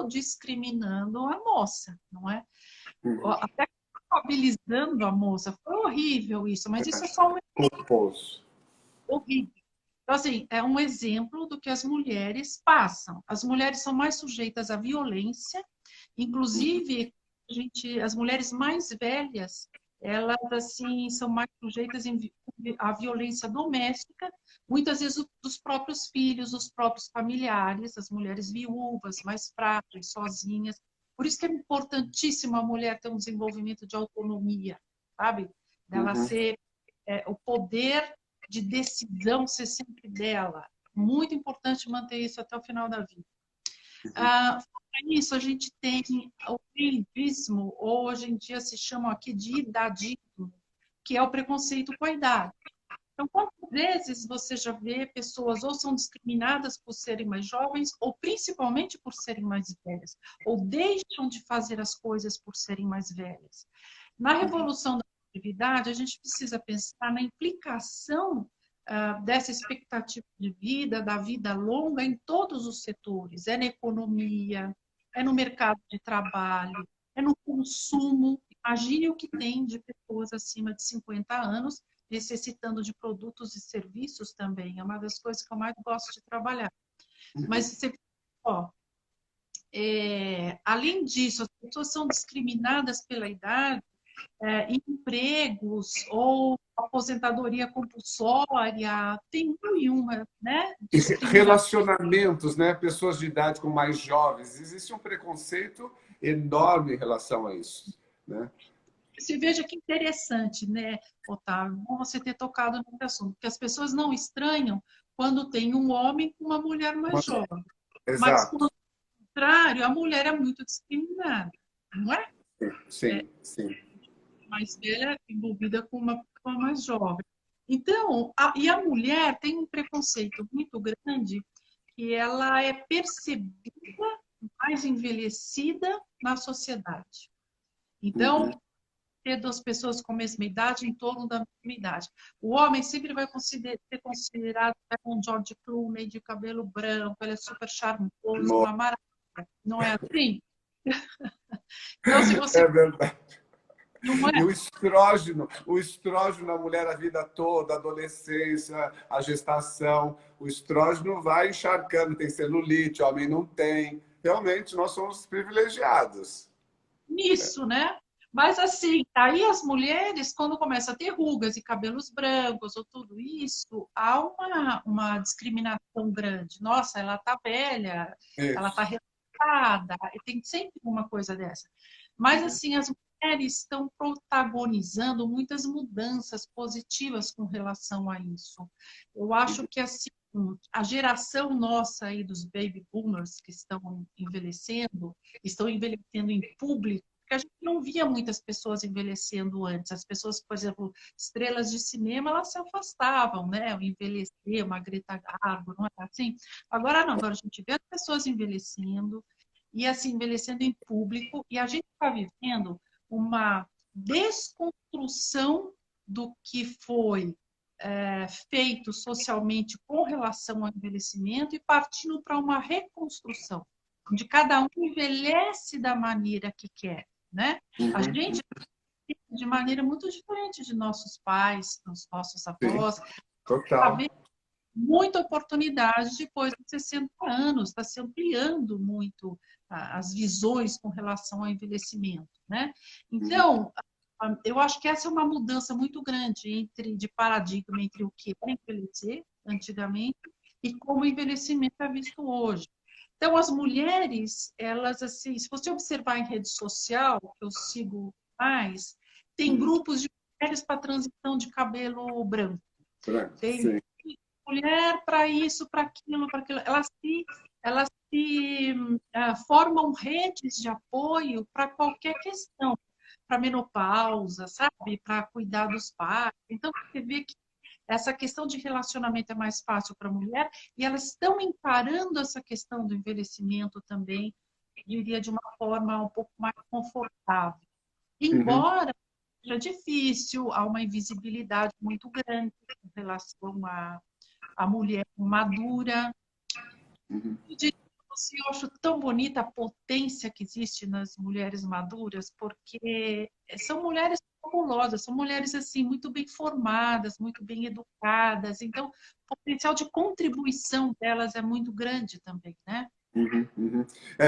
discriminando a moça, não é? Até culpabilizando a moça. Foi horrível isso, mas isso é só um Culposo. horrível. Então, assim, é um exemplo do que as mulheres passam. As mulheres são mais sujeitas à violência, inclusive as mulheres mais velhas, elas assim são mais sujeitas à violência doméstica, muitas vezes dos próprios filhos, dos próprios familiares, as mulheres viúvas, mais frágeis, sozinhas. Por isso que é importantíssimo a mulher ter um desenvolvimento de autonomia, sabe? Dela ser o poder de decisão ser sempre dela. Muito importante manter isso até o final da vida. Fora isso, a gente tem o idadismo, ou hoje em dia se chama aqui de idadismo, que é o preconceito com a idade. Então, quantas vezes você já vê pessoas ou são discriminadas por serem mais jovens, ou principalmente por serem mais velhas, ou deixam de fazer as coisas por serem mais velhas. Na revolução da atividade, a gente precisa pensar na implicação dessa expectativa de vida, da vida longa em todos os setores. É na economia, é no mercado de trabalho, é no consumo. Imagine o que tem de pessoas acima de 50 anos necessitando de produtos e serviços também. É uma das coisas que eu mais gosto de trabalhar. Mas você, além disso, as pessoas são discriminadas pela idade, empregos ou aposentadoria compulsória, tem mil e uma, né? Relacionamentos, né? Pessoas de idade com mais jovens. Existe um preconceito enorme em relação a isso, né? Você veja que interessante, né, Otávio? Bom você ter tocado nesse assunto, porque as pessoas não estranham quando tem um homem com uma mulher mais jovem. Mas, Exato. pelo contrário, a mulher é muito discriminada, não é? Sim, sim. Mais velha envolvida com uma pessoa mais jovem. Então, a mulher tem um preconceito muito grande que ela é percebida mais envelhecida na sociedade. Então, ter duas pessoas com a mesma idade, em torno da mesma idade. O homem sempre vai ser considerado um George Clooney de cabelo branco, ele é super charmoso, uma maravilha. Não é assim? Então, se você... É verdade. Não E é? o estrógeno na mulher a vida toda, a adolescência, a gestação, o estrógeno vai encharcando, tem celulite, o homem não tem. Realmente, nós somos privilegiados. Nisso, né? Mas assim, aí as mulheres, quando começam a ter rugas e cabelos brancos ou tudo isso, há uma discriminação grande. Nossa, ela tá velha, ela tá Isso. retada, e tem sempre uma coisa dessa. Mas assim, as mulheres estão protagonizando muitas mudanças positivas com relação a isso. Eu acho que assim, a geração nossa aí dos baby boomers que estão envelhecendo em público, porque a gente não via muitas pessoas envelhecendo antes. As pessoas, por exemplo, estrelas de cinema, elas se afastavam, né? O envelhecer, uma Greta Garbo, não é assim? Agora não, agora a gente vê as pessoas envelhecendo e assim, envelhecendo em público, e a gente está vivendo uma desconstrução do que foi feito socialmente com relação ao envelhecimento e partindo para uma reconstrução, onde cada um envelhece da maneira que quer, né? A gente de maneira muito diferente de nossos pais, dos nossos avós. Total. Muita oportunidade depois dos 60 anos, está se ampliando muito as visões com relação ao envelhecimento, né? Então, eu acho que essa é uma mudança muito grande de paradigma entre o que era envelhecer antigamente e como o envelhecimento é visto hoje. Então, as mulheres, elas, assim, se você observar em rede social, que eu sigo mais, tem grupos de mulheres para transição de cabelo branco. Tem Sim. mulher para isso, para aquilo, para aquilo. Elas se formam redes de apoio para qualquer questão, para menopausa, sabe? Para cuidar dos pais. Então, você vê que essa questão de relacionamento é mais fácil para a mulher e elas estão encarando essa questão do envelhecimento também, diria, de uma forma um pouco mais confortável. Uhum. Embora seja difícil, há uma invisibilidade muito grande em relação à mulher madura. Uhum. Eu diria para você, eu acho tão bonita a potência que existe nas mulheres maduras, porque são mulheres fabulosas, são mulheres assim muito bem formadas, muito bem educadas. Então, o potencial de contribuição delas é muito grande também, né? Uhum, uhum.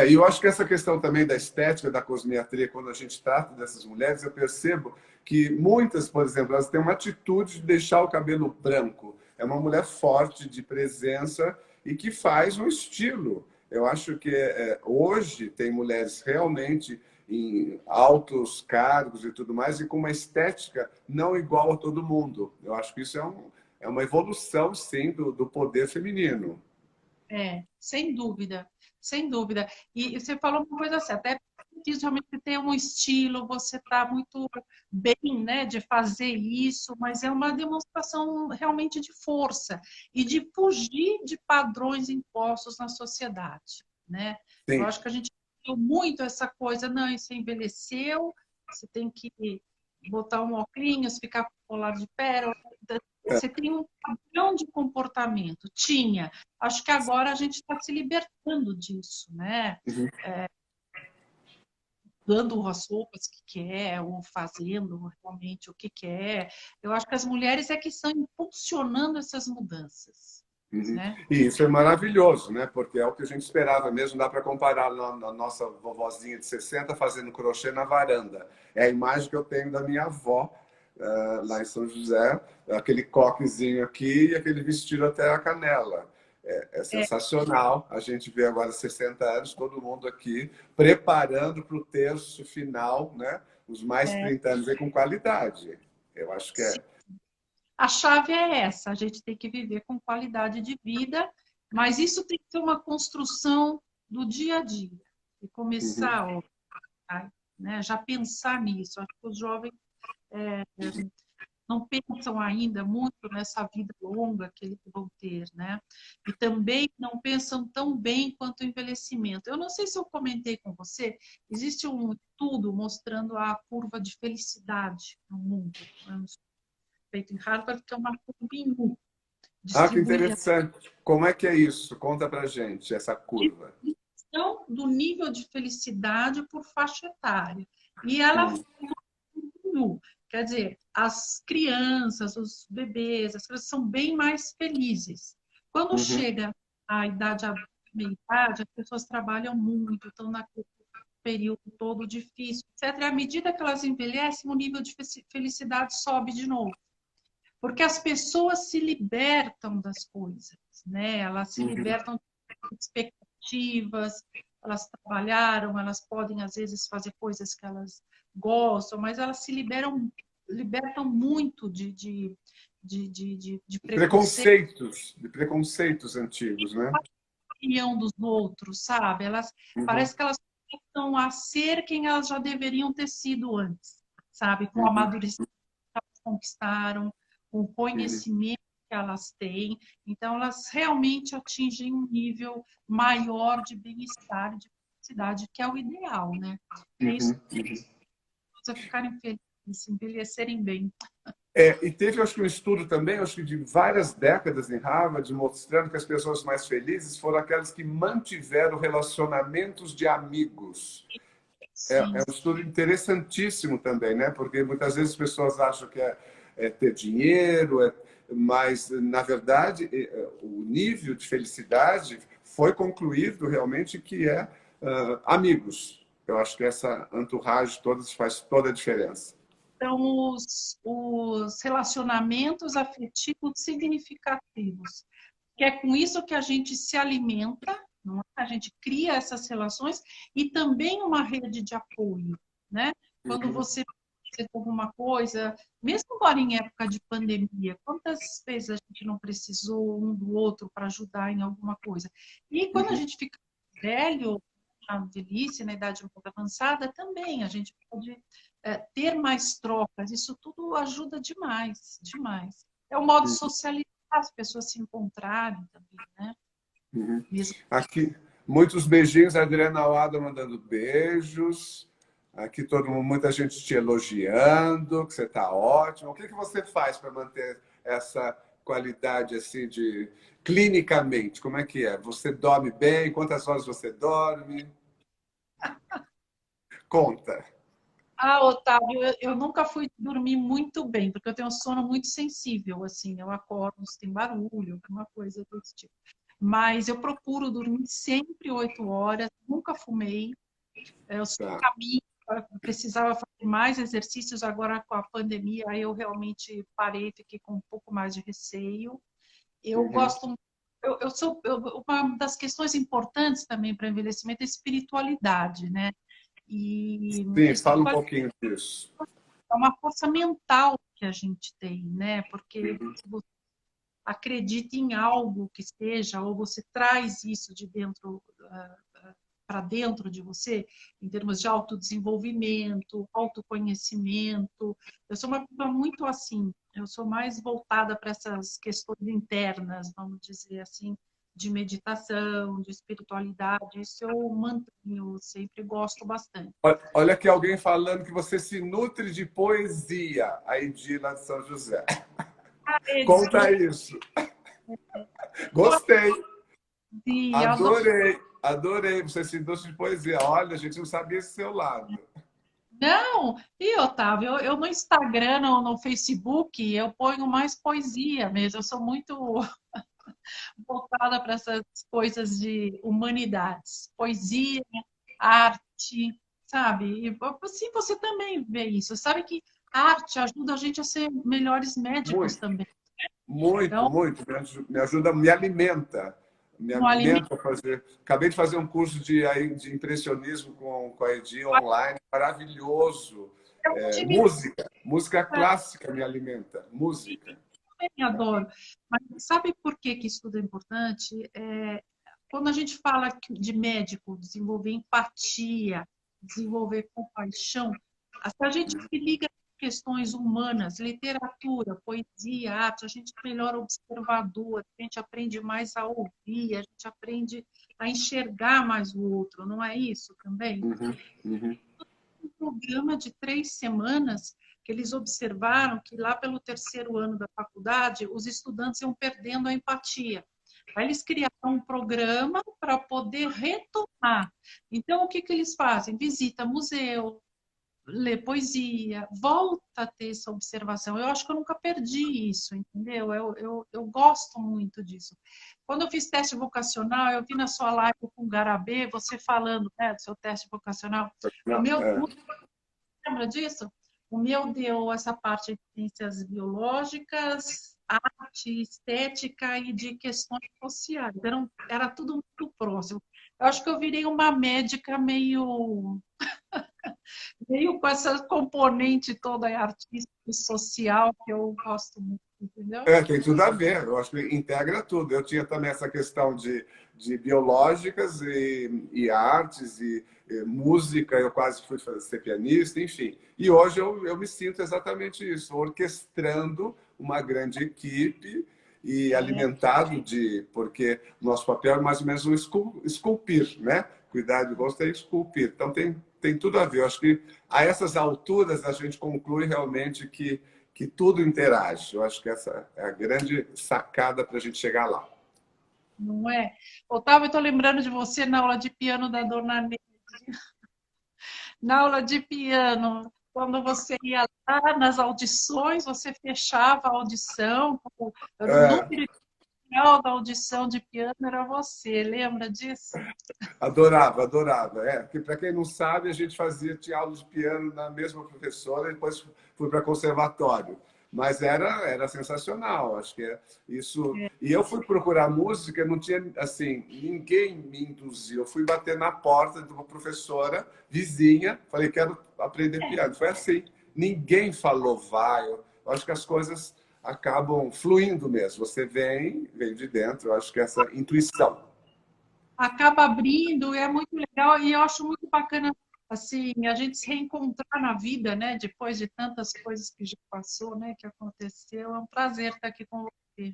E eu acho que essa questão também da estética, da cosmiatria, quando a gente trata dessas mulheres, eu percebo que muitas, por exemplo, elas têm uma atitude de deixar o cabelo branco. É uma mulher forte, de presença e que faz um estilo. Eu acho que hoje tem mulheres realmente em altos cargos e tudo mais, e com uma estética não igual a todo mundo. Eu acho que isso é uma evolução, sim, do poder feminino. Sem dúvida, sem dúvida. E você falou uma coisa assim, até preciso realmente ter um estilo, você está muito bem, né, de fazer isso, mas é uma demonstração realmente de força e de fugir de padrões impostos na sociedade, né? Eu Sim. acho que a gente viu muito essa coisa, não, isso envelheceu, você tem que botar um óculos, ficar com o colar de pérola, você tem um padrão de comportamento. Tinha. Acho que agora a gente está se libertando disso, né? Uhum. Dando as roupas que quer, ou fazendo realmente o que quer. Eu acho que as mulheres é que estão impulsionando essas mudanças, Uhum. né? E isso é maravilhoso, né? Porque é o que a gente esperava mesmo. Dá para comparar na nossa vovozinha de 60 fazendo crochê na varanda. É a imagem que eu tenho da minha avó lá em São José, aquele coquezinho aqui e aquele vestido até a canela. É É, sensacional. A gente vê agora 60 anos, todo mundo aqui preparando para o terço final, né? Os mais é, 30 anos aí com qualidade. Eu acho que sim. é. A chave é essa, a gente tem que viver com qualidade de vida, mas isso tem que ser uma construção do dia a dia. E Uhum. começar, ó, né, já pensar nisso. Acho que os jovens não pensam ainda muito nessa vida longa que eles vão ter, né? E também não pensam tão bem quanto o envelhecimento. Eu não sei se eu comentei com você, existe um estudo mostrando a curva de felicidade no mundo, né? Feito em Harvard, que é uma curva em U, Ah, que distribui a interessante. Como é que é isso? Conta pra gente essa curva. distribuição do nível de felicidade por faixa etária. E ela Hum. nu. Quer dizer, as crianças, os bebês, as crianças são bem mais felizes. Quando Uhum, chega a idade adulta, meia-idade, as pessoas trabalham muito, estão naquele período todo difícil, etc. E à medida que elas envelhecem, o nível de felicidade sobe de novo. Porque as pessoas se libertam das coisas, né? Elas se uhum, libertam de expectativas, elas trabalharam, elas podem, às vezes, fazer coisas que elas gostam, mas elas se libertam muito de preconceito, de preconceitos antigos, né? opinião dos outros, sabe? Elas, Uhum, parece que elas começam a ser quem elas já deveriam ter sido antes, sabe? Com o uhum, amadurecimento que elas conquistaram, com o uhum, conhecimento que elas têm. Então, elas realmente atingem um nível maior de bem-estar e de felicidade, que é o ideal, né? É isso uhum, uhum. para ficarem felizes, envelhecerem bem. E teve, acho que, um estudo também, acho que de várias décadas em Harvard, mostrando que as pessoas mais felizes foram aquelas que mantiveram relacionamentos de amigos. Sim, É um estudo interessantíssimo também, né? Porque muitas vezes as pessoas acham que é ter dinheiro, mas, na verdade, o nível de felicidade foi concluído realmente que é amigos. Eu acho que essa entourage toda faz toda a diferença. então, os relacionamentos afetivos significativos, que é com isso que a gente se alimenta, não é? A gente cria essas relações e também uma rede de apoio, né? Quando Uhum, você fazer alguma coisa, mesmo agora em época de pandemia, quantas vezes a gente não precisou um do outro para ajudar em alguma coisa? E quando a Uhum. gente fica velho, na velhice, na idade um pouco avançada, também a gente pode ter mais trocas. Isso tudo ajuda demais, demais. É o modo de Uhum. socializar, as pessoas se encontrarem também, né? Uhum. Mesmo. Aqui, muitos beijinhos, Adriana Alada mandando beijos. Aqui todo mundo, muita gente te elogiando, que você está ótimo. O que que você faz para manter essa qualidade assim de clinicamente? Como é que é? Você dorme bem? Quantas horas você dorme? Conta. Ah, Otávio, eu nunca fui dormir muito bem, porque eu tenho um sono muito sensível, assim, eu acordo se tem barulho, alguma coisa desse tipo. Mas eu procuro dormir sempre 8 horas, nunca fumei, eu só Tá. caminho, eu precisava fazer mais exercícios agora com a pandemia, aí eu realmente parei, fiquei com um pouco mais de receio. Eu Uhum. gosto, uma das questões importantes também para envelhecimento é espiritualidade, né? E Sim, fala um espiritualidade pouquinho disso. é uma força mental que a gente tem, né? Porque Uhum. se você acredita em algo que seja, ou você traz isso de dentro para dentro de você, em termos de autodesenvolvimento, autoconhecimento. Eu sou uma pessoa muito assim, eu sou mais voltada para essas questões internas, vamos dizer assim, de meditação, de espiritualidade. Isso eu mantenho, sempre gosto bastante. Olha aqui alguém falando que você se nutre de poesia, a Edila de São José. Conta isso. Gostei. Adorei. Adorei. Você se nutre de poesia. Olha, a gente não sabia esse seu lado. Não, e Otávio, eu no Instagram, no Facebook, eu ponho mais poesia mesmo. Eu sou muito voltada para essas coisas de humanidades, poesia, arte, sabe? E assim você também vê isso. Sabe que a arte ajuda a gente a ser melhores médicos Muito, também. muito, Então, muito. Me ajuda, me alimenta. Me no alimento alimenta a fazer. Acabei de fazer um curso de impressionismo com a Edi online, maravilhoso. é uma Música, música clássica me alimenta. Música. também adoro. Mas sabe por que que isso tudo é importante? Quando a gente fala de médico, desenvolver empatia, desenvolver compaixão, se a gente se liga a questões humanas, literatura, poesia, arte, a gente é melhor observador, a gente aprende mais a ouvir, a gente aprende a enxergar mais o outro, não é isso também? Uhum, uhum. Um programa de 3 semanas que eles observaram que lá pelo terceiro ano da faculdade, os estudantes iam perdendo a empatia. Aí eles criaram um programa para poder retomar. Então, o que, que eles fazem? Visita museu, lê poesia, volta a ter essa observação. Eu acho que eu nunca perdi isso, entendeu? Eu gosto muito disso. Quando eu fiz teste vocacional, eu vi na sua live com o Garabê, você falando, né, do seu teste vocacional. O Não, meu, lembra disso? O meu deu essa parte de ciências biológicas, arte, estética e de questões sociais. Era tudo muito próximo. Eu acho que eu virei uma médica meio com essa componente toda artística e social que eu gosto muito, entendeu? tem tudo a ver. Eu acho que integra tudo. Eu tinha também essa questão de biológicas e artes e música. Eu quase fui ser pianista, enfim. E hoje eu me sinto exatamente isso, orquestrando uma grande equipe e É, alimentado porque nosso papel é mais ou menos um esculpir, né? Cuidar de gosto é esculpir. Então tem tudo a ver. Eu acho que a essas alturas a gente conclui realmente que tudo interage. Eu acho que essa é a grande sacada para a gente chegar lá. não é? Otávio, eu estou lembrando de você na aula de piano da Dona Nê. Na aula de piano, quando você ia lá nas audições, você fechava a audição, o É, número inicial da audição de piano era você, lembra disso? adorava, adorava. Porque para quem não sabe, a gente tinha aula de piano na mesma professora e depois fui para conservatório. Mas era sensacional, acho que isso. E eu fui procurar música, não tinha assim, ninguém me induziu. Eu fui bater na porta de uma professora vizinha, falei, quero aprender piano. Foi assim. ninguém falou vai. Eu acho que as coisas acabam fluindo mesmo. Você vem de dentro. Eu acho que essa intuição. Acaba abrindo, é muito legal e eu acho muito bacana assim a gente se reencontrar na vida, né? Depois de tantas coisas que já passou, né? Que aconteceu, é um prazer estar aqui com você.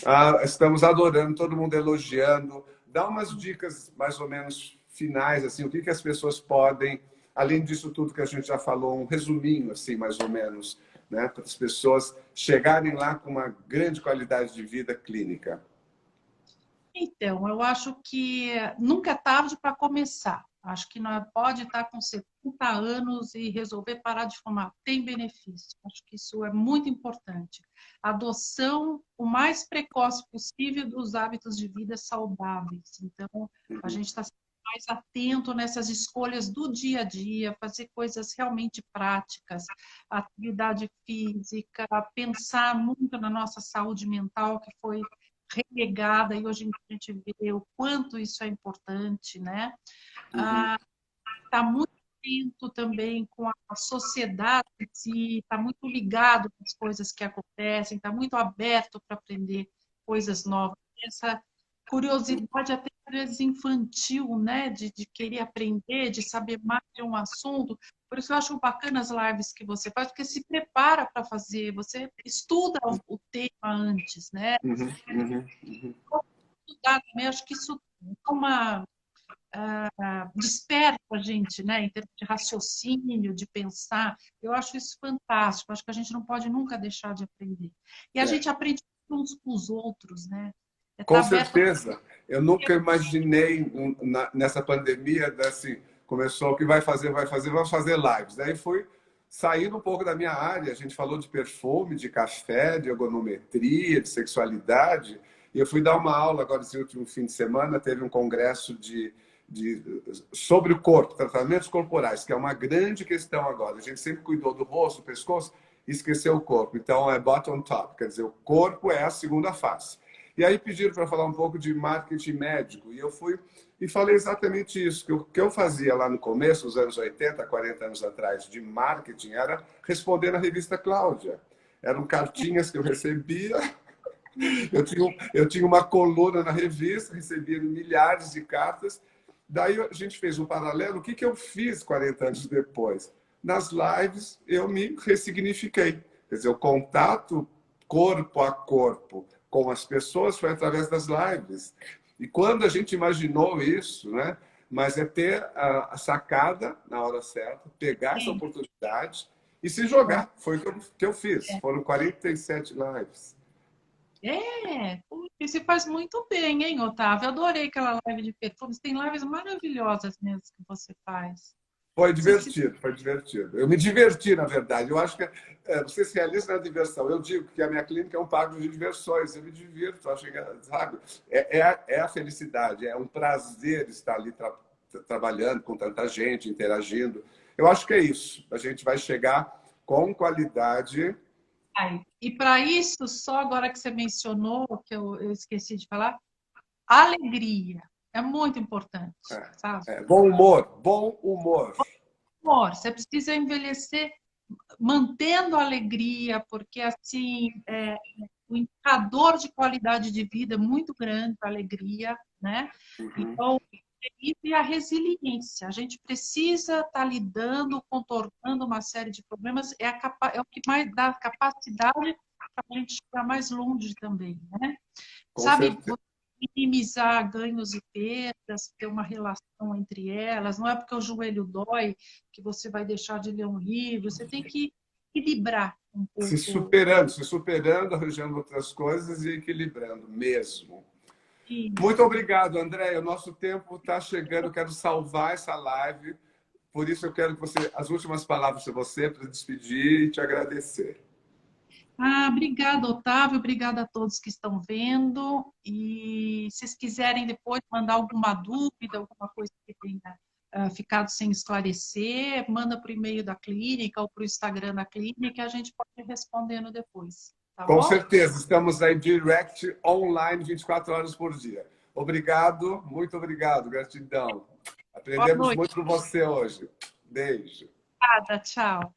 Ah, estamos adorando, todo mundo elogiando. Dá umas dicas mais ou menos finais, assim, o que as pessoas podem, além disso tudo que a gente já falou, um resuminho, assim, mais ou menos, né, para as pessoas chegarem lá com uma grande qualidade de vida clínica. Então, eu acho que nunca é tarde para começar. Acho que não pode estar com 70 anos e resolver parar de fumar. Tem benefício. Acho que isso é muito importante. Adoção o mais precoce possível dos hábitos de vida saudáveis. Então, a gente está mais atento nessas escolhas do dia a dia, fazer coisas realmente práticas, atividade física, pensar muito na nossa saúde mental, que foi relegada e hoje em dia a gente vê o quanto isso é importante, né? Está muito atento também com a sociedade em si, está muito ligado com as coisas que acontecem, está muito aberto para aprender coisas novas. Essa curiosidade até às vezes infantil, né? De querer aprender, de saber mais de um assunto. Por isso eu acho bacana as lives que você faz, porque se prepara para fazer, você estuda o tema antes, né? Uhum, uhum, uhum. Estudar também, acho que isso é uma desperta a gente, né, em termos de raciocínio, de pensar. Eu acho isso fantástico. Acho que a gente não pode nunca deixar de aprender. E a É. gente aprende uns com os outros, né? Está Com aberto. certeza. Eu nunca imaginei nessa pandemia, assim, começou o que vai fazer, vamos fazer lives. Daí fui saindo um pouco da minha área, a gente falou de perfume, de café, de ergonometria, de sexualidade, e eu fui dar uma aula agora esse último fim de semana, teve um congresso sobre o corpo, tratamentos corporais, que é uma grande questão agora. A gente sempre cuidou do rosto, do pescoço, e esqueceu o corpo. Então é bottom top, quer dizer, o corpo é a segunda face. E aí pediram para falar um pouco de marketing médico. E eu fui e falei exatamente isso. Que o que eu fazia lá no começo, nos anos 80, 40 anos atrás, de marketing, era responder na revista Cláudia. Eram cartinhas que eu recebia. Eu tinha uma coluna na revista, recebia milhares de cartas. Daí a gente fez um paralelo. O que eu fiz 40 anos depois? Nas lives, eu me ressignifiquei. Quer dizer, o contato corpo a corpo com as pessoas foi através das lives. E quando a gente imaginou isso, né? Mas é ter a sacada na hora certa, pegar essa Sim. oportunidade e se jogar. Foi o que eu fiz. Foram 47 lives. Isso faz muito bem, hein, Otávio? Eu adorei aquela live de perfumes. Tem lives maravilhosas mesmo que você faz. Foi Você se... divertido, foi divertido. Eu me diverti, na verdade. Eu acho que você se realiza na diversão. Eu digo que a minha clínica é um parque de diversões. Eu me divirto, acho que, sabe? É a felicidade, é um prazer estar ali trabalhando com tanta gente, interagindo. Eu acho que é isso. A gente vai chegar com qualidade. E para isso, só agora que você mencionou, que eu esqueci de falar, alegria. É muito importante, sabe? Bom humor, bom humor. Amor, você precisa envelhecer mantendo a alegria, porque assim, o indicador de qualidade de vida é muito grande, a alegria, né? Uhum. Então, e a resiliência. A gente precisa estar lidando, contornando uma série de problemas, é o que mais dá capacidade para a gente chegar mais longe também, né? Com Sabe, certeza. minimizar ganhos e perdas, ter uma relação entre elas. Não é porque o joelho dói que você vai deixar de ler um livro. Você tem que equilibrar um pouco. Se superando, arranjando outras coisas e equilibrando mesmo. Muito Isso. obrigado, André. O nosso tempo está chegando. Eu quero salvar essa live. Por isso, eu quero que você, as últimas palavras de você para despedir e te agradecer. Obrigada, Otávio. Obrigada a todos que estão vendo. E se vocês quiserem depois mandar alguma dúvida, alguma coisa que tenha ficado sem esclarecer, manda para o e-mail da clínica ou para o Instagram da clínica e a gente pode ir respondendo depois. Tá Com bom? certeza, estamos aí direct, online, 24 horas por dia. Obrigado, muito obrigado, gratidão. Boa Aprendemos noite. muito com você hoje. Beijo. Obrigada, tchau.